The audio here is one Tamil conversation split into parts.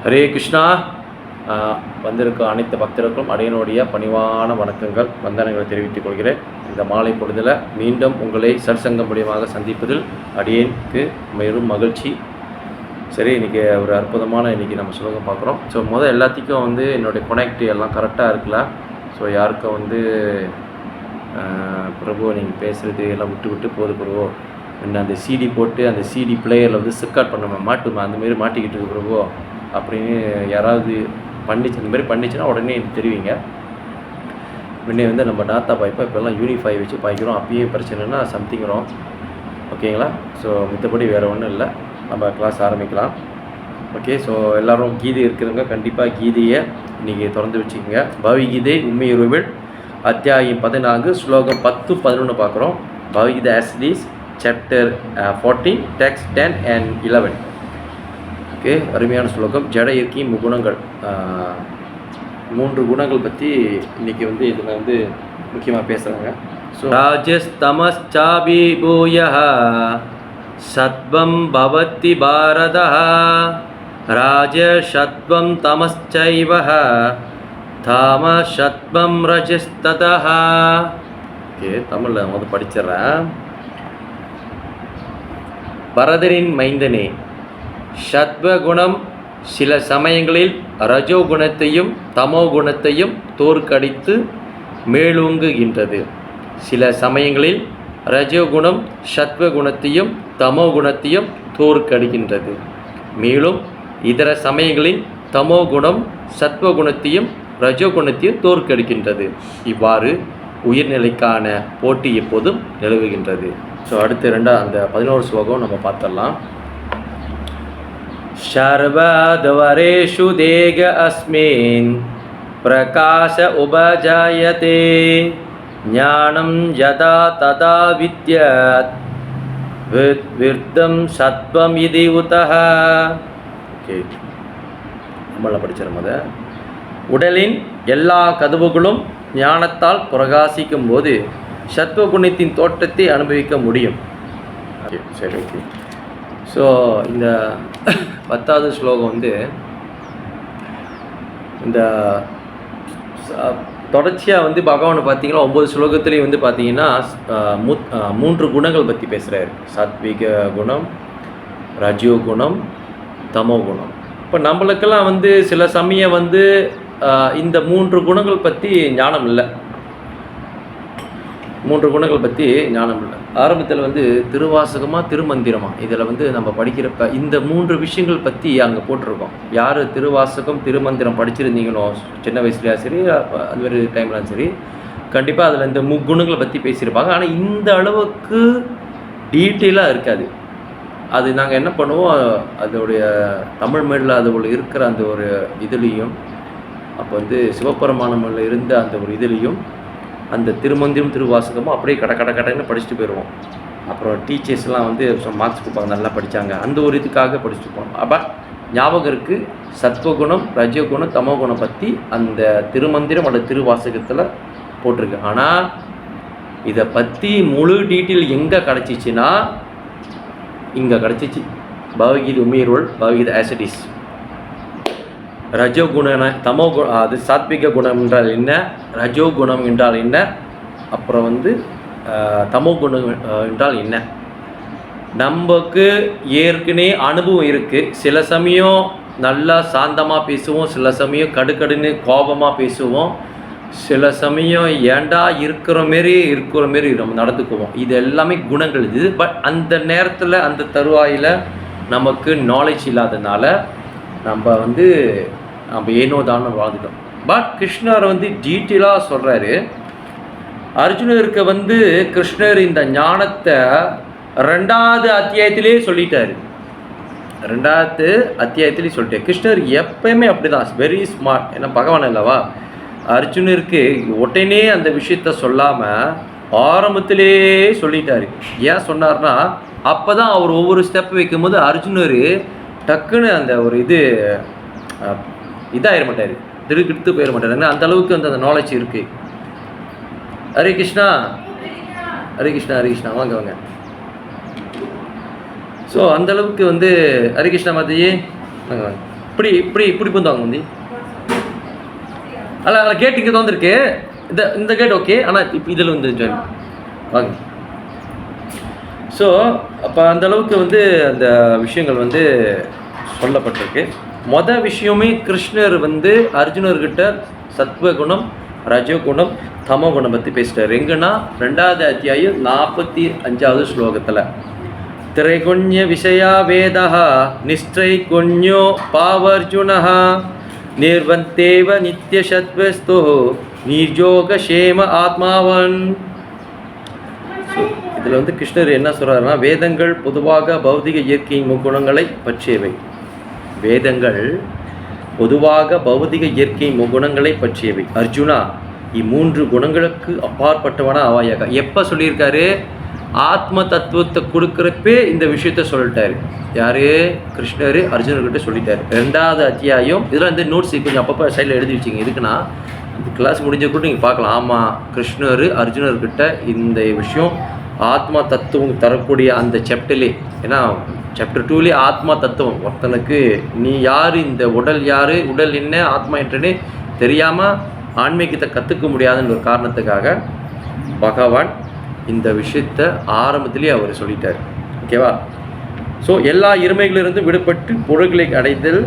ஹரே கிருஷ்ணா. வந்திருக்க அனைத்து பக்தர்களுக்கும் அடியனுடைய பணிவான வணக்கங்கள், வந்தனங்களை தெரிவித்துக் கொள்கிறேன். இந்த மாலை பொழுதில் மீண்டும் உங்களை சற்சங்கம் மூலியமாக சந்திப்பதில் அடியேனுக்கு பெரும் மகிழ்ச்சி. சரி, இன்றைக்கி ஒரு அற்புதமான நம்ம ஸ்லோகம் பார்க்குறோம். ஸோ எல்லாத்துக்கும் என்னுடைய கனெக்ட் எல்லாம் கரெக்டாக இருக்குல்ல. ஸோ யாருக்கும் பிரபு நீங்கள் பேசுகிறது எல்லாம் விட்டு விட்டு போகுது பிரபு, என்ன அந்த சிடி போட்டு அந்த சிடி பிளேயரில் சிக்காட் பண்ண மாட்டுமா, அந்தமாரி மாட்டிக்கிட்டு இருக்கு பிரபு அப்படின்னு யாராவது பண்ணிச்சு, இந்த மாதிரி பண்ணிச்சுன்னா உடனே தெரிவிங்க. முன்னே நம்ம டாத்தா பாய்ப்போம், இப்போல்லாம் யூனிஃபை வச்சு பாய்க்கிறோம். அப்பயே பிரச்சனைனா சம்திங்கிறோம். ஓகேங்களா? ஸோ மித்தபடி வேறு ஒன்றும் இல்லை, நம்ம கிளாஸ் ஆரம்பிக்கலாம். ஓகே. ஸோ எல்லோரும் கீதை இருக்கிறவங்க கண்டிப்பாக கீதையை இன்றைக்கி திறந்து வச்சுக்கோங்க. பகவத்கீதை உண்மையுருவில் அத்தியாயம் 14 ஸ்லோகம் 10-11 பார்க்குறோம். Bhagavad Gita as it is chapter 14 text 10 and 11. Okay, அருமையான ஸ்லோகம். ஜட இயற்கை முகுணங்கள், 3 குணங்கள் பற்றி இன்றைக்கி இதில் முக்கியமாக பேசுகிறாங்க. ஸோ ராஜஸ்தமஸ்சாபி பூயः சத்வம் பவதி பாரதः ராஜசத்வம் தமஸ்சைவः தாமசத்வம் ரஜஸ்ததः. ஓகே, தமிழில் படிச்சிடுறேன். பரதரின் மைந்தனே, சத்வகுணம் சில சமயங்களில் ரஜோகுணத்தையும் தமோ குணத்தையும் தோற்கடித்து மேலோங்குகின்றது. சில சமயங்களில் ரஜோகுணம் சத்வகுணத்தையும் தமோ குணத்தையும் தோற்கடிக்கின்றது. மேலும் இதர சமயங்களில் தமோ குணம் சத்வகுணத்தையும் ரஜோகுணத்தையும் தோற்கடிக்கின்றது. இவ்வாறு உயிர்நிலைக்கான போட்டி எப்போதும் நிலவுகின்றது. ஸோ அடுத்து அந்த 11 ஸ்லோகம் நம்ம பார்த்துடலாம். சர்வத்வரேஷு தேக அஸ்மின் பிரகாச உபஜாயதே ஞானம் யதா ததா வித்யாத் விர்த்தம் சத்வம் இதி உதஹ. ஓகே, நம்மள படிச்சிடும். உடலின் எல்லா கதவுகளும் ஞானத்தால் பிரகாசிக்கும் போது சத்வகுணத்தின் தோற்றத்தை அனுபவிக்க முடியும். சரி, ஓகே. ஸோ இந்த 10வது ஸ்லோகம் இந்த தொடர்ச்சியாக பகவான் பார்த்தீங்கன்னா 9 ஸ்லோகத்துலேயும் பார்த்தீங்கன்னா 3 குணங்கள் பற்றி பேசுகிறாரு. சாத்விக குணம், ரஜோ குணம், தமோ குணம். இப்போ நம்மளுக்கெல்லாம் சில சமயம் இந்த 3 குணங்கள் பற்றி ஞானம் இல்லை. 3 குணங்கள் பற்றி ஞானம் இல்லை. ஆரம்பத்தில் திருவாசகமாக திருமந்திரமா இதில் நம்ம படிக்கிறப்ப இந்த 3 விஷயங்கள் பற்றி அங்கே போட்டிருக்கோம். யார் திருவாசகம் திருமந்திரம் படிச்சிருந்தீங்களோ சின்ன வயசுலையா சரி, அது மாதிரி டைம்லாம் சரி, கண்டிப்பாக அதில் இந்த முக்குணங்களை பற்றி பேசியிருப்பாங்க. ஆனால் இந்த அளவுக்கு டீட்டெயிலாக இருக்காது. அது நாங்கள் என்ன பண்ணுவோம், அதோடைய தமிழ் மேடில் அது இருக்கிற அந்த ஒரு இதுலேயும், அப்போ சிவபெருமானமில் இருந்த அந்த ஒரு இதுலேயும் அந்த திருமந்திரம் திருவாசகமும் அப்படியே கடன்னு படிச்சுட்டு போயிடுவோம். அப்புறம் டீச்சர்ஸ்லாம் மார்க்ஸ் கொடுப்பாங்க, நல்லா படித்தாங்க, அந்த ஒரு இதுக்காக படிச்சுட்டு போவோம். அப்போ ஞாபகம் இருக்குது, சத்வகுணம் ரஜகுணம் தமோ குணம் பற்றி அந்த திருமந்திரம் அல்லது திருவாசகத்தில் போட்டிருக்கு. ஆனால் இதை பற்றி முழு டீட்டெயில் எங்கே கிடச்சிச்சின்னா இங்கே கிடச்சிச்சு. பகவத்கீதை உண்மையுருள் பகவத்கீதை ஆசிடிஸ். ரஜோகுண தமோ அது சாத்விக குணம் என்றால் என்ன, ரஜோகுணம் என்றால் என்ன, அப்புறம் தமோ குணம் என்றால் என்ன. நமக்கு ஏற்கனவே அனுபவம் இருக்குது. சில சமயம் நல்லா சாந்தமாக பேசுவோம், சில சமயம் கடுக்கடுன்னு கோபமாக பேசுவோம், சில சமயம் ஏண்டா இருக்கிற மாரி நம்ம நடந்துக்குவோம். இது எல்லாமே குணங்கள் இது. பட் அந்த நேரத்தில் அந்த தருவாயில் நமக்கு நாலேஜ் இல்லாததுனால நம்ம ஏனோ தானோ வாழ்ந்துட்டோம். பட் கிருஷ்ணர் டீட்டெயிலாக சொல்கிறாரு. அர்ஜுனருக்கு கிருஷ்ணர் இந்த ஞானத்தை 2வது அத்தியாயத்திலே சொல்லிட்டாரு. 2வது அத்தியாயத்திலே சொல்லிட்டார். கிருஷ்ணர் எப்பயுமே அப்படி தான், வெரி ஸ்மார்ட். ஏன்னா பகவான் அல்லவா. அர்ஜுனருக்கு உடனே அந்த விஷயத்த சொல்லாமல் ஆரம்பத்திலே சொல்லிட்டாரு. ஏன் சொன்னார்னா, அப்போ தான் அவர் ஒவ்வொரு ஸ்டெப் வைக்கும்போது அர்ஜுனர் டக்குன்னு அந்த ஒரு இதாகிட மாட்டார், திருக்கிட்டு போயிட மாட்டார். அந்த அளவுக்கு அந்த நாலேஜ் இருக்குது. ஹரே கிருஷ்ணா, ஹரே கிருஷ்ணா, ஹரே கிருஷ்ணா. வாங்க. ஸோ அந்தளவுக்கு ஹரே கிருஷ்ணா மாதையே வாங்க. இப்படி பூந்தாங்க முந்தி அல்ல கேட் இங்கே தோந்திருக்கு. இந்த கேட் ஓகே, ஆனால் இப்போ இதில் வந்து ஜாயின் வாங்க. ஸோ அப்போ அந்தளவுக்கு வந்து அந்த விஷயங்கள் வந்து சொல்லப்பட்டிருக்கு. விஷயமே கிருஷ்ணர் வந்து அர்ஜுனர்கிட்ட சத்வகுணம், ரஜகுணம், தமோகுணம் பற்றி பேசிட்டார். எங்கன்னா 2வது அத்தியாயம் 45வது ஸ்லோகத்தில் திரைகுண்ய விஷயா வேதா நிஷ்ட்ரைகுண்யோ பாவர்ஜுனः நிர்வந்தேவ நித்யசத்வஸ்து நிர்ஜோகஷேம ஆத்மாவன். இதில் வந்து கிருஷ்ணர் என்ன சொல்கிறாருன்னா, வேதங்கள் பொதுவாக பௌதிக இயற்கையின் முக்குணங்களை பற்றியவை. வேதங்கள் பொதுவாக பௌதிக இயற்கை குணங்களை பற்றியவை. அர்ஜுனா, 3 குணங்களுக்கு அப்பாற்பட்டவனா ஆவாயாக. எப்போ சொல்லியிருக்காரு? ஆத்ம தத்துவத்தை கொடுக்குறப்பே இந்த விஷயத்த சொல்லிட்டாரு. யார்? கிருஷ்ணர் அர்ஜுனர்கிட்ட சொல்லிட்டாரு. 2வது அத்தியாயம். இதில் வந்து நோட்ஸ் கொஞ்சம் அப்பப்போ சைடில் எழுதி வச்சிங்க. எதுக்குன்னா இந்த கிளாஸ் முடிஞ்ச கூட நீங்கள் பார்க்கலாம். ஆமாம், கிருஷ்ணர் அர்ஜுனர்கிட்ட இந்த விஷயம் ஆத்மா தத்துவம் தரக்கூடிய அந்த சாப்டர்லே, ஏன்னா சாப்டர் 2லே ஆத்மா தத்துவம், ஒருத்தனுக்கு நீ யார், இந்த உடல் யார், உடல் என்ன, ஆத்மா என்னன்னு தெரியாமல் ஆன்மீகத்தை கற்றுக்க முடியாதுன்ற ஒரு காரணத்துக்காக பகவான் இந்த விஷயத்தை ஆரம்பத்திலே அவர் சொல்லிட்டார். ஓகேவா? ஸோ எல்லா இருமைகளிலிருந்து விடுபட்டு பொருள்களை அடைதல்,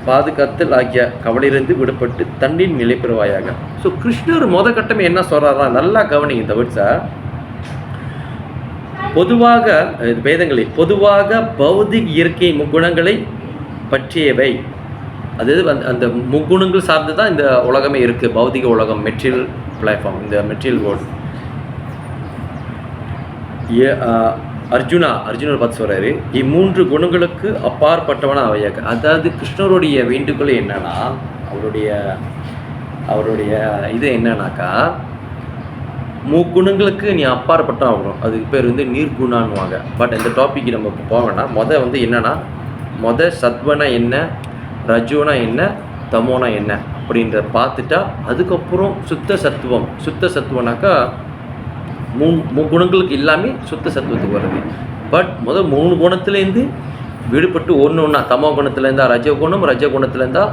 பாதுகாத்தல் ஆகிய கவலையிலிருந்து விடுபட்டு தண்ணீர் நிலை பெறுவாயாக. ஸோ கிருஷ்ணர் கட்டமே என்ன சொல்கிறாரா, நல்லா கவனிங்க இந்த வேர்ட்ஸை. பொதுவாக வேதங்களில் பொதுவாக பௌதிக இயற்கை முக்குணங்களை பற்றியவை. அதாவது அந்த முக்குணங்கள் சார்ந்து தான் இந்த உலகமே இருக்குது. பௌதிக உலகம், மெட்டீரியல் பிளாட்ஃபார்ம், இந்த மெட்டீரியல் வேர்ல்டு. அர்ஜுனர் பார்த்து சொல்கிறாரு, 3 குணங்களுக்கு அப்பாற்பட்டவனா அவையாக. அதாவது கிருஷ்ணருடைய வேண்டுகோள் என்னன்னா, அவருடைய இது என்னன்னாக்கா, முக்குணங்களுக்கு நீ அப்பாற்பட்ட ஆகணும். அதுக்கு பேர் வந்து நீர்குணான்னுவாங்க. பட் இந்த டாபிக் நம்ம இப்போ போவேன்னா, வந்து என்னென்னா, சத்வனா என்ன, ரஜோனா என்ன, தமோனா என்ன அப்படின்ற பார்த்துட்டா அதுக்கப்புறம் சுத்த சத்துவனாக்கா முக்குணங்களுக்கு எல்லாமே சுத்த சத்துவத்துக்கு வருது. பட் 3 குணத்துலேருந்து விடுபட்டு ஒன்று தமோ குணத்துலேருந்தா ரஜகுணத்துலேருந்தா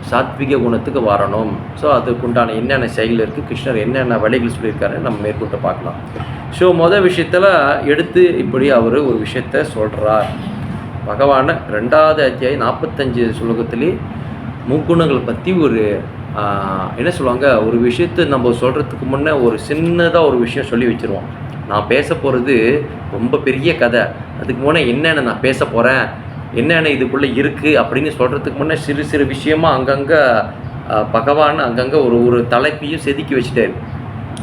சாத்விக குணத்துக்கு வரணும். ஸோ அதுக்குண்டான என்னென்ன செயல் இருக்குது, கிருஷ்ணர் என்னென்ன வழிகள் சொல்லியிருக்காரு நம்ம மேற்கொண்டு பார்க்கலாம். ஸோ விஷயத்தில் எடுத்து இப்படி அவர் ஒரு விஷயத்த சொல்கிறார். பகவான 2வது அத்தியாயம் 45 ஸ்லோகத்திலே முக்குணங்கள் பற்றி ஒரு என்ன சொல்லுவாங்க, ஒரு விஷயத்தை நம்ம சொல்கிறதுக்கு முன்னே ஒரு சின்னதாக ஒரு விஷயம் சொல்லி வச்சுருவோம். நான் பேச போகிறது ரொம்ப பெரிய கதை, அதுக்கு முன்னே என்னென்ன நான் பேச போகிறேன், என்னென்ன இதுக்குள்ளே இருக்குது அப்படின்னு சொல்கிறதுக்கு முன்னே சிறு விஷயமாக அங்கங்கே பகவான் அங்கங்கே ஒரு தலைப்பையும் செதுக்கி வச்சுட்டாரு.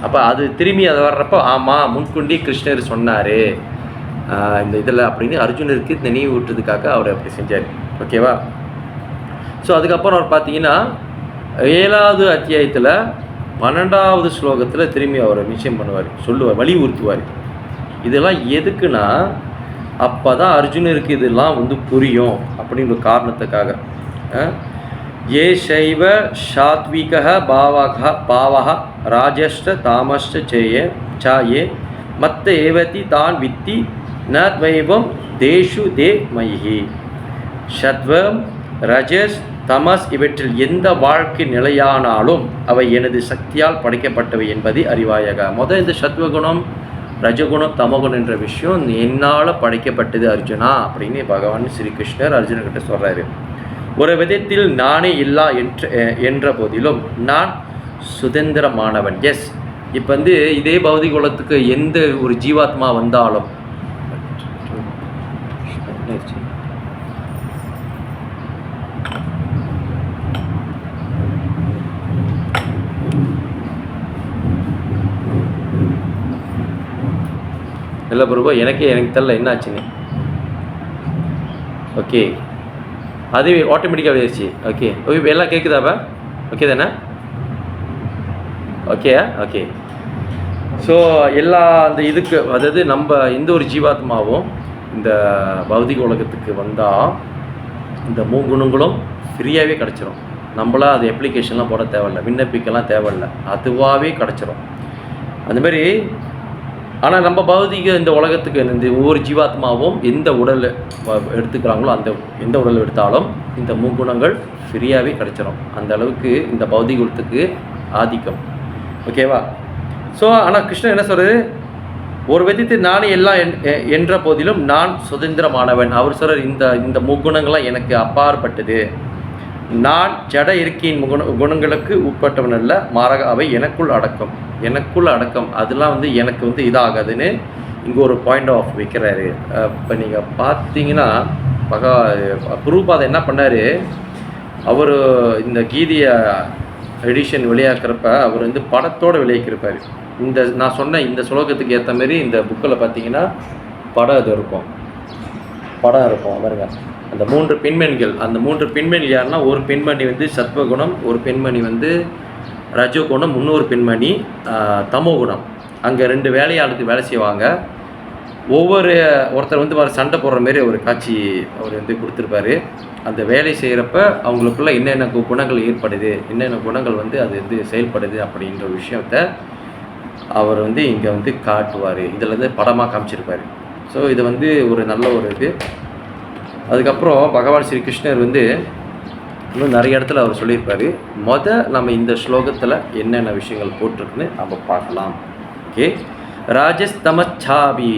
அப்போ அது திரும்பி அதை வர்றப்போ, ஆமாம் முன்கூண்டி கிருஷ்ணர் சொன்னார் இந்த இதில் அப்படின்னு அர்ஜுனருக்கு நினைவு விட்டுறதுக்காக அவர் அப்படி செஞ்சார். ஓகேவா? ஸோ அதுக்கப்புறம் அவர் பார்த்தீங்கன்னா 7வது அத்தியாயத்தில் 12வது ஸ்லோகத்தில் திரும்பி அவர் நிச்சயம் பண்ணுவார், சொல்லுவார், வலியுறுத்துவார். இதெல்லாம் எதுக்குன்னா, அப்போ தான் அர்ஜுனருக்கு இதெல்லாம் வந்து புரியும் அப்படின்ற காரணத்துக்காக. ஏ சைவ சாத்விக பாவக ராஜஷ்ட தாமஷ்ட சாயே மத்த ஏவதி தான் வித்தி ந துவைவம் தேஷு தே மயி. சத்வம், ரஜஸ், தமஸ் இவற்றில் எந்த வாழ்க்கை நிலையானாலும் அவை எனது சக்தியால் படைக்கப்பட்டவை என்பதை அறிவாயாக. இந்த சத்வகுணம், ரஜகுணம், தமகுணம் என்ற விஷயம் என்னால் படைக்கப்பட்டது அர்ஜுனா அப்படின்னு பகவான் ஸ்ரீகிருஷ்ணர் அர்ஜுனர்கிட்ட சொல்கிறாரு. ஒரு விதத்தில் நானே இல்லா என்ற போதிலும் நான் சுதந்திரமானவன். எஸ், இப்போ வந்து இதே பௌதிக உலகத்துக்கு எந்த ஒரு ஜீவாத்மா வந்தாலும் இல்லை பிரபு, எனக்கு தெரியல என்ன ஆச்சுன்னு. ஓகே, அது ஆட்டோமேட்டிக்காக ஆயிடுச்சு. ஓகே ஓகே, எல்லாம் கேட்குதாப்பா? ஓகே தானே? ஓகே. ஸோ எல்லா அந்த இதுக்கு, அதாவது நம்ம எந்த ஒரு ஜீவாத்மாவும் இந்த பௌதிக உலகத்துக்கு வந்தால் இந்த 3 குணங்களும் ஃப்ரீயாகவே கிடச்சிரும். நம்மளா அது அப்ளிகேஷன்லாம் போட தேவையில்லை, விண்ணப்பிக்கலாம் தேவையில்லை, அதுவாகவே கிடச்சிரும். அந்தமாரி ஆனால் நம்ம பௌதிக இந்த உலகத்துக்கு இந்த ஒவ்வொரு ஜீவாத்மாவும் எந்த உடல் எடுத்துக்கிறாங்களோ அந்த எந்த உடல் எடுத்தாலும் இந்த முக்குணங்கள் ஃப்ரீயாகவே கிடைச்சிடும். அந்த அளவுக்கு இந்த பௌதிகத்துக்கு ஆதிக்கம். ஓகேவா? ஸோ ஆனால் கிருஷ்ணன் என்ன சொல்கிறது, ஒரு விதத்தில் நானே எல்லாம் என்ற போதிலும் நான் சுதந்திரமானவன். அவர் சொல்கிறார், இந்த முக்குணங்கள்லாம் எனக்கு அப்பாற்பட்டது. நான் ஜட இருக்கையின் குணங்களுக்கு உட்பட்டவன் அல்ல, மாறாக அவை எனக்குள் அடக்கம். அதெல்லாம் எனக்கு இதாகாதுன்னு இங்கே ஒரு பாயிண்ட் ஆஃப் வைக்கிறாரு. இப்போ நீங்கள் பார்த்தீங்கன்னா பிரபுபாதா என்ன பண்ணார், அவர் இந்த கீதைய எடிஷன் வெளியாக்குறப்ப அவர் படத்தோடு வெளியாக்கியிருப்பார். நான் சொன்ன இந்த ஸ்லோகத்துக்கு ஏற்ற மாதிரி இந்த புக்கில் பார்த்தீங்கன்னா படம் இருக்கும் பாருங்க. அந்த 3 பெண்மணிகள், அந்த 3 பெண்மணி யாருன்னா, ஒரு பெண்மணி சத்வகுணம், ஒரு பெண்மணி ரஜோகுணம், இன்னொரு பெண்மணி தமோகுணம். அங்கே 2 வேலையாளுக்கு வேலை செய்வாங்க. ஒருத்தர் வர சண்டை போடுற மாரி ஒரு காட்சி அவர் கொடுத்துருப்பாரு. அந்த வேலை செய்கிறப்ப அவங்களுக்குள்ள என்னென்ன குணங்கள் ஏற்படுது, என்னென்ன குணங்கள் அது செயல்படுது அப்படின்ற விஷயத்த அவர் இங்கே காட்டுவார். இதில் படமாக காமிச்சிருப்பார். ஸோ இது ஒரு நல்ல ஒரு இது. அதுக்கப்புறம் பகவான் ஸ்ரீ கிருஷ்ணர் இன்னும் நிறைய இடத்துல அவர் சொல்லியிருப்பார். நம்ம இந்த ஸ்லோகத்தில் என்னென்ன விஷயங்கள் போட்டிருக்குன்னு நம்ம பார்க்கலாம். ஓகே. ராஜஸ்தமச்சாபி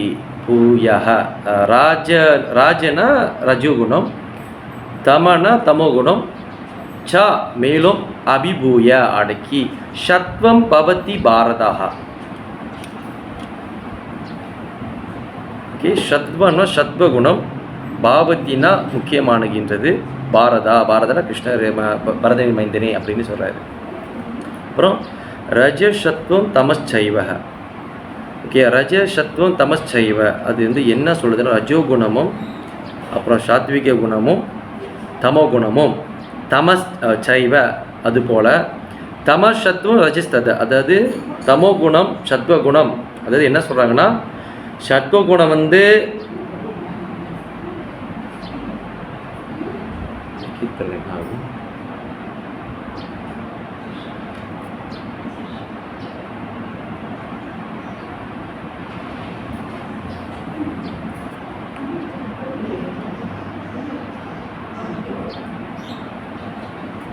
பூயஹ. ராஜனா ரஜோகுணம், தமனா தமோகுணம், ச மேலும் அபிபூய அடக்கி சத்வம் பவதி பாரதாக. ஓகே. சத்வனா சத்வகுணம், பாவத்தினா முக்கியமானகின்றது, பாரதனா கிருஷ்ணர் பரதனின் மைந்தனே அப்படின்னு சொல்கிறாரு. அப்புறம் ரஜசத்வம் தமச்சைவ. ஓகே. ரஜசத்வம் தமச்சைவ அது என்ன சொல்லுதுன்னா, ரஜோகுணமும் அப்புறம் சாத்விக குணமும் தமோகுணமும் தமஸ் சைவ, அதுபோல் தமசத்வம் ரஜஸ்தது, அதாவது தமோகுணம் சத்வகுணம். அதாவது என்ன சொல்கிறாங்கன்னா, சத்வகுணம்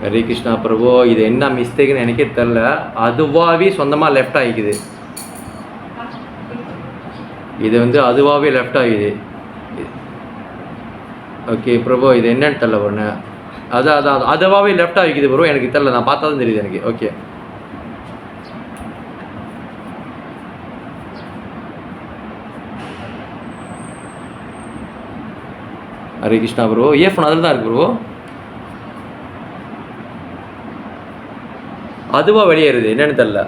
ஹரே கிருஷ்ணா பிரபு, இது என்ன மிஸ்டேக்னு எனக்கே தெரில. அதுவாகவே சொந்தமாக லெஃப்ட் ஆகிக்குது. இது அதுவாகவே லெஃப்ட் ஆகிது. ஓகே பிரபு, இது என்னன்னு தெரில பொண்ணு. அதுவாகவே லெஃப்ட் ஆகிக்குது ப்ரோ, எனக்கு தெரில. நான் பார்த்தா தான் தெரியுது எனக்கு. Okay. Hare Krishna bro, earphone அதில் தான் இருக்கு ப்ரோ. அதுவாக வெளியேறுது, என்னென்னு தெரில.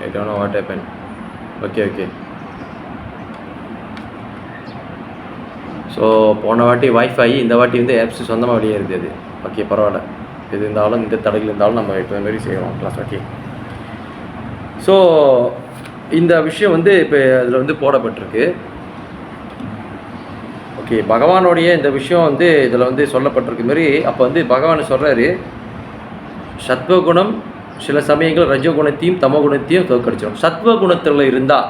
I don't know what happen. Okay. So போன வாட்டி வைஃபை, இந்த வாட்டி ஆப்ஸ் சொந்தமாக வெளியேறுது அது. ஓகே, பரவாயில்ல. எது இருந்தாலும் இந்த தடைகள் இருந்தாலும் நம்ம இப்போ மாரி செய்கிறோம் கிளாஸ். ஓகே. ஸோ இந்த விஷயம் இப்போ அதில் போடப்பட்டிருக்கு. ஓகே. பகவானுடைய இந்த விஷயம் இதில் சொல்லப்பட்டிருக்கு மாரி. அப்போ பகவான் சொல்கிறாரு, சத்வகுணம் சில சமயங்கள் ரஜோகுணத்தையும் தமோகுணத்தையும் தோற்கடிச்சிடும். சத்வகுணத்தில் இருந்தால்,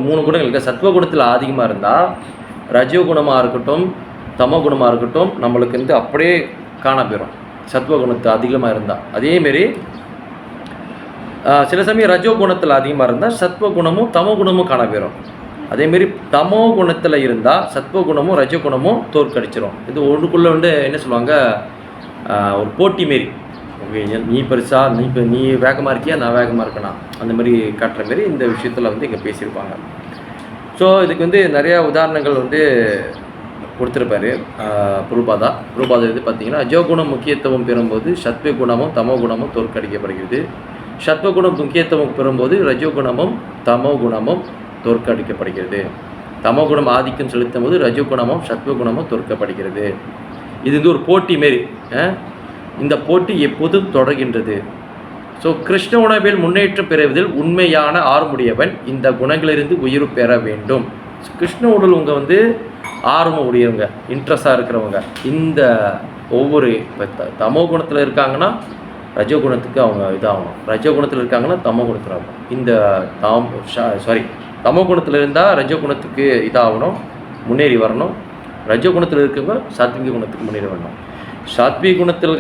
3 குணங்கள் இருக்க, சத்வகுணத்தில் அதிகமாக இருந்தால் ரஜோகுணமாக இருக்கட்டும் தமோகுணமாக இருக்கட்டும் நம்மளுக்கு அப்படியே காண போயிடும். சத்வகுணத்து அதிகமாக இருந்தால். அதேமாரி சில சமயம் ரஜோகுணத்தில் அதிகமாக இருந்தால் சத்வகுணமும் தமோகுணமும் காண போயிடும். அதேமாரி தமோகுணத்தில் இருந்தால் சத்வகுணமும் ரஜோகுணமும் தோற்கடிச்சிடும். இது ஒன்றுக்குள்ளே என்ன சொல்லுவாங்க, ஒரு போட்டி மாரி. ஓகே, நீ பெருசா, நீ வேகமாக இருக்கியா, நான் வேகமாக இருக்கேனா, அந்த மாதிரி காட்டுற மாரி இந்த விஷயத்தில் இங்கே பேசியிருப்பாங்க. ஸோ இதுக்கு நிறையா உதாரணங்கள் கொடுத்துருப்பாரு பிரபுபாதா. பார்த்திங்கன்னா, ரஜோகுணம் முக்கியத்துவம் பெறும்போது சத்வகுணமும் தமோகுணமும் தோற்கடிக்கப்படுகிறது. சத்வகுணம் முக்கியத்துவம் பெறும்போது ரஜோகுணமும் தமோகுணமும் தோற்கடிக்கப்படுகிறது. தமோகுணம் ஆதிக்கம் செலுத்தும் போது ரஜோகுணமும் சத்வகுணமும் தோற்கப்படுகிறது. இது ஒரு போட்டி மாரி. இந்த போட்டி எப்போதும் தொடர்கின்றது. ஸோ கிருஷ்ண உணவில் முன்னேற்றம் பெறுவதில் உண்மையான ஆர்வமுடையவன் இந்த குணங்களிலிருந்து உயிர் பெற வேண்டும். கிருஷ்ண உடல் ஆர்வம் உடையவங்க, இன்ட்ரெஸ்டாக இருக்கிறவங்க, இந்த ஒவ்வொரு தமோ குணத்தில் இருக்காங்கன்னா ரஜோகுணத்துக்கு அவங்க இதாகணும். ரஜோகுணத்தில் இருக்காங்கன்னா தமோ குணத்தில் ஆகணும். இந்த தமோ குணத்தில் இருந்தால் ரஜோகுணத்துக்கு இதாகணும், முன்னேறி வரணும். ரஜோகுணத்தில் இருக்கவங்க சாத்விக குணத்துக்கு முன்னேறி வரணும். சாத்விக குணத்தில்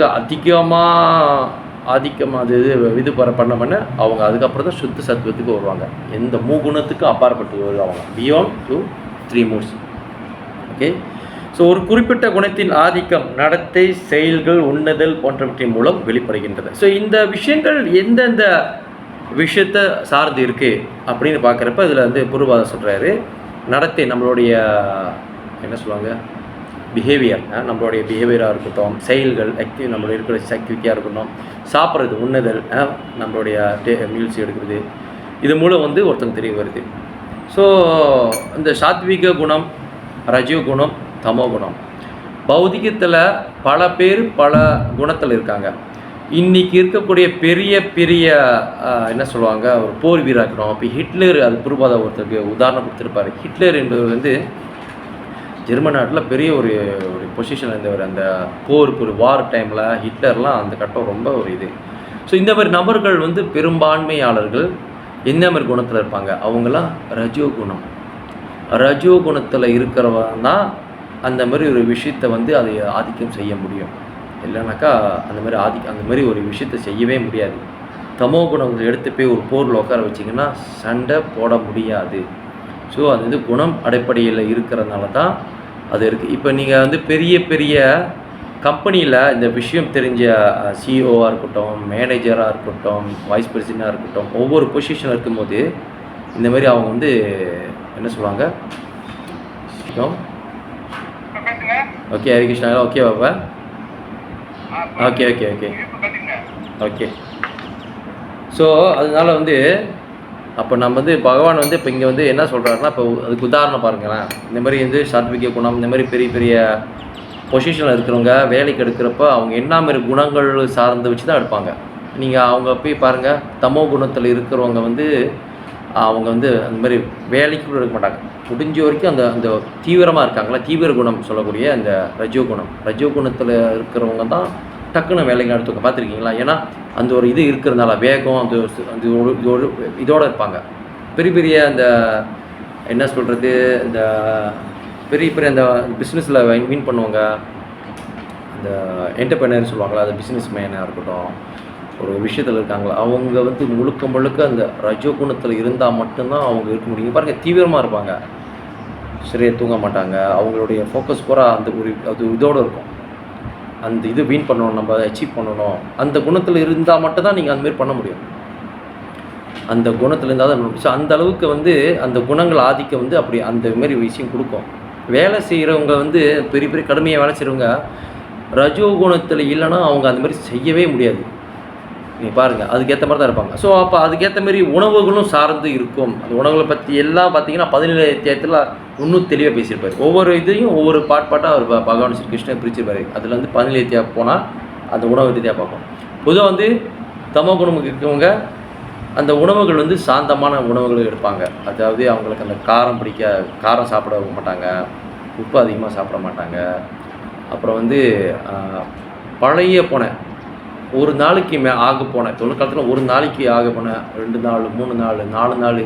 ஆதிக்கமாக அது இது பண்ண அவங்க அதுக்கப்புறம் தான் சுத்த சத்துவத்துக்கு வருவாங்க. எந்த மூகுணத்துக்கும் அப்பாற்பட்டு வருவாங்க, பியாண்ட் 2-3 மூட்ஸ். ஓகே. ஸோ ஒரு குறிப்பிட்ட குணத்தின் ஆதிக்கம் நடத்தை, செயல்கள், உண்ணுதல் போன்றவற்றின் மூலம் வெளிப்படுகின்றது. ஸோ இந்த விஷயங்கள் எந்தெந்த விஷயத்தை சார்ந்து இருக்குது அப்படின்னு பார்க்குறப்ப இதில் வந்து பூர்வபாதம் சொல்கிறாரு. நடத்தை, நம்மளுடைய என்ன சொல்லுவாங்க, பிஹேவியர், நம்மளுடைய பிஹேவியராக இருக்கட்டும், செயல்கள் நம்மளுடைய இருக்கிற ஆக்டிவிட்டியாக இருக்கட்டும், சாப்பிட்றது, உண்ணுதல், நம்மளுடைய மீல்ஸ் எடுக்கிறது, இது மூலம் வந்து ஒருத்தங்க தெரிய வருது. ஸோ இந்த சாத்விக குணம், ரஜோ குணம், தமோ குணம், பௌதிகத்தில் பல பேர் பல குணத்தில் இருக்காங்க. இன்றைக்கி இருக்கக்கூடிய பெரிய பெரிய என்ன சொல்லுவாங்க, ஒரு போர் வீரராக இருக்கணும். இப்போ ஹிட்லர், அது பூர்வபாத ஒருத்தருக்கு உதாரணம் கொடுத்துருப்பாரு. ஹிட்லர் என்பவர் வந்து ஜெர்மன் நாட்டில் பெரிய ஒரு பொசிஷனில் இருந்தவர். அந்த போருக்கு, ஒரு வார் டைமில் ஹிட்லர்லாம் அந்த கட்டம் ரொம்ப ஒரு இது. ஸோ இந்த மாதிரி நபர்கள் வந்து பெரும்பான்மையாளர்கள் எந்த மாதிரி குணத்தில் இருப்பாங்க, அவங்களாம் ரஜோ குணம். ரஜோ குணத்தில் இருக்கிறவங்க தான் அந்த மாதிரி ஒரு விஷயத்தை வந்து அதை ஆதிக்கம் செய்ய முடியும். இல்லைனாக்கா அந்த மாதிரி ஒரு விஷயத்தை செய்யவே முடியாது. தமோ குணம் எடுத்து போய் ஒரு போரில் உட்கார வச்சிங்கன்னா சண்டை போட முடியாது. ஸோ அது வந்து குணம் அடிப்படையில் இருக்கிறதுனால தான் அது இருக்குது. இப்போ நீங்கள் வந்து பெரிய பெரிய கம்பெனியில் இந்த விஷயம் தெரிஞ்ச சிஇஓவாக இருக்கட்டும், மேனேஜராக இருக்கட்டும், வைஸ் பிரசிடெண்ட்டாக இருக்கட்டும், ஒவ்வொரு பொசிஷனில் இருக்கும்போது இந்த மாதிரி அவங்க வந்து என்ன சொல்லுவாங்க, ஓகே ஹரிகிருஷ்ணா, ஓகே பாப்பா, okay okay okay okay. So அதனால வந்து அப்போ நம்ம வந்து பகவான் வந்து இப்போ இங்கே வந்து என்ன சொல்கிறாருன்னா, இப்போ அதுக்கு உதாரணம் பாருங்களேன். இந்த மாதிரி வந்து சாத்விக குணம், இந்த மாதிரி பெரிய பெரிய பொசிஷனில் இருக்கிறவங்க வேலைக்கு எடுக்கிறப்ப அவங்க என்ன மாதிரி குணங்கள் சார்ந்து வச்சு தான் எடுப்பாங்க. நீங்கள் அவங்க போய் பாருங்கள், தமோ குணத்தில் இருக்கிறவங்க வந்து அவங்க வந்து அந்த மாதிரி வேலைக்கு கூட எடுக்க மாட்டாங்க. முடிஞ்ச வரைக்கும் அந்த அந்த தீவிரமாக இருக்காங்களா, தீவிர குணம் சொல்லக்கூடிய அந்த ரஜோ குணத்தில் இருக்கிறவங்க தான் டக்குன்னு வேலைக்கு எடுத்துக்க பார்த்துருக்கீங்களா? ஏன்னா அந்த ஒரு இது இருக்கிறதுனால வேகம், அந்த அந்த இதோடு இருப்பாங்க. பெரிய பெரிய அந்த என்ன சொல்கிறது, இந்த பெரிய பெரிய அந்த பிஸ்னஸில் வின் பண்ணுவாங்க, அந்த என்டர்பிரைனர் சொல்லுவாங்களா, அது பிஸ்னஸ் மேனாக இருக்கட்டும், ஒரு விஷயத்தில் இருக்காங்களா, அவங்க வந்து முழுக்க அந்த ரஜோ குணத்தில் இருந்தால் மட்டும்தான் அவங்க இருக்க முடியும். பாருங்கள், தீவிரமாக இருப்பாங்க, சரியாக தூங்க மாட்டாங்க, அவங்களுடைய ஃபோக்கஸ் பூரா அந்த ஒரு அது இதோடு இருக்கும். அந்த இது வின் பண்ணணும், நம்ம அச்சீவ் பண்ணணும், அந்த குணத்தில் இருந்தால் மட்டும்தான் நீங்கள் அந்தமாரி பண்ண முடியும். அந்த குணத்தில் இருந்தால் தான். ஸோ அந்த அளவுக்கு வந்து அந்த குணங்கள் ஆதிக்கம் வந்து அப்படி அந்த மாதிரி விஷயம் கொடுக்கும். வேலை செய்கிறவங்க வந்து பெரிய பெரிய கடுமையாக வேலை செய்கிறவங்க ரஜோ குணத்தில் இல்லைன்னா அவங்க அந்த மாதிரி செய்யவே முடியாது. நீங்கள் பாருங்கள், அதுக்கேற்ற மாதிரி தான் இருப்பாங்க. ஸோ அப்போ அதுக்கேற்ற மாதிரி உணவுகளும் சார்ந்து இருக்கும். அந்த உணவுகளை பற்றி எல்லாம் பார்த்தீங்கன்னா 17 அத்தியாயத்தில் இன்னும் தெளிவாக பேசியிருப்பார். ஒவ்வொரு இதையும் ஒவ்வொரு பாட்டாக அவர் பகவான் ஸ்ரீ கிருஷ்ணன் பிரிச்சிருப்பார். அதில் வந்து 17 அத்தியாயம் போனால் அந்த உணவு ரீதியாக பார்ப்போம். பொதுவாக வந்து தமோ குணம் இருக்கவங்க அந்த உணவுகள் வந்து சாந்தமான உணவுகள் எடுப்பாங்க. அதாவது அவங்களுக்கு அந்த காரம் சாப்பிட மாட்டாங்க, உப்பு அதிகமாக சாப்பிட மாட்டாங்க. அப்புறம் வந்து பழைய போன ஒரு நாளைக்கு ஆக போன தொழிற்காலத்தில் ஒரு நாளைக்கு ஆக போன 2 நாள் 3 நாள் 4 நாள்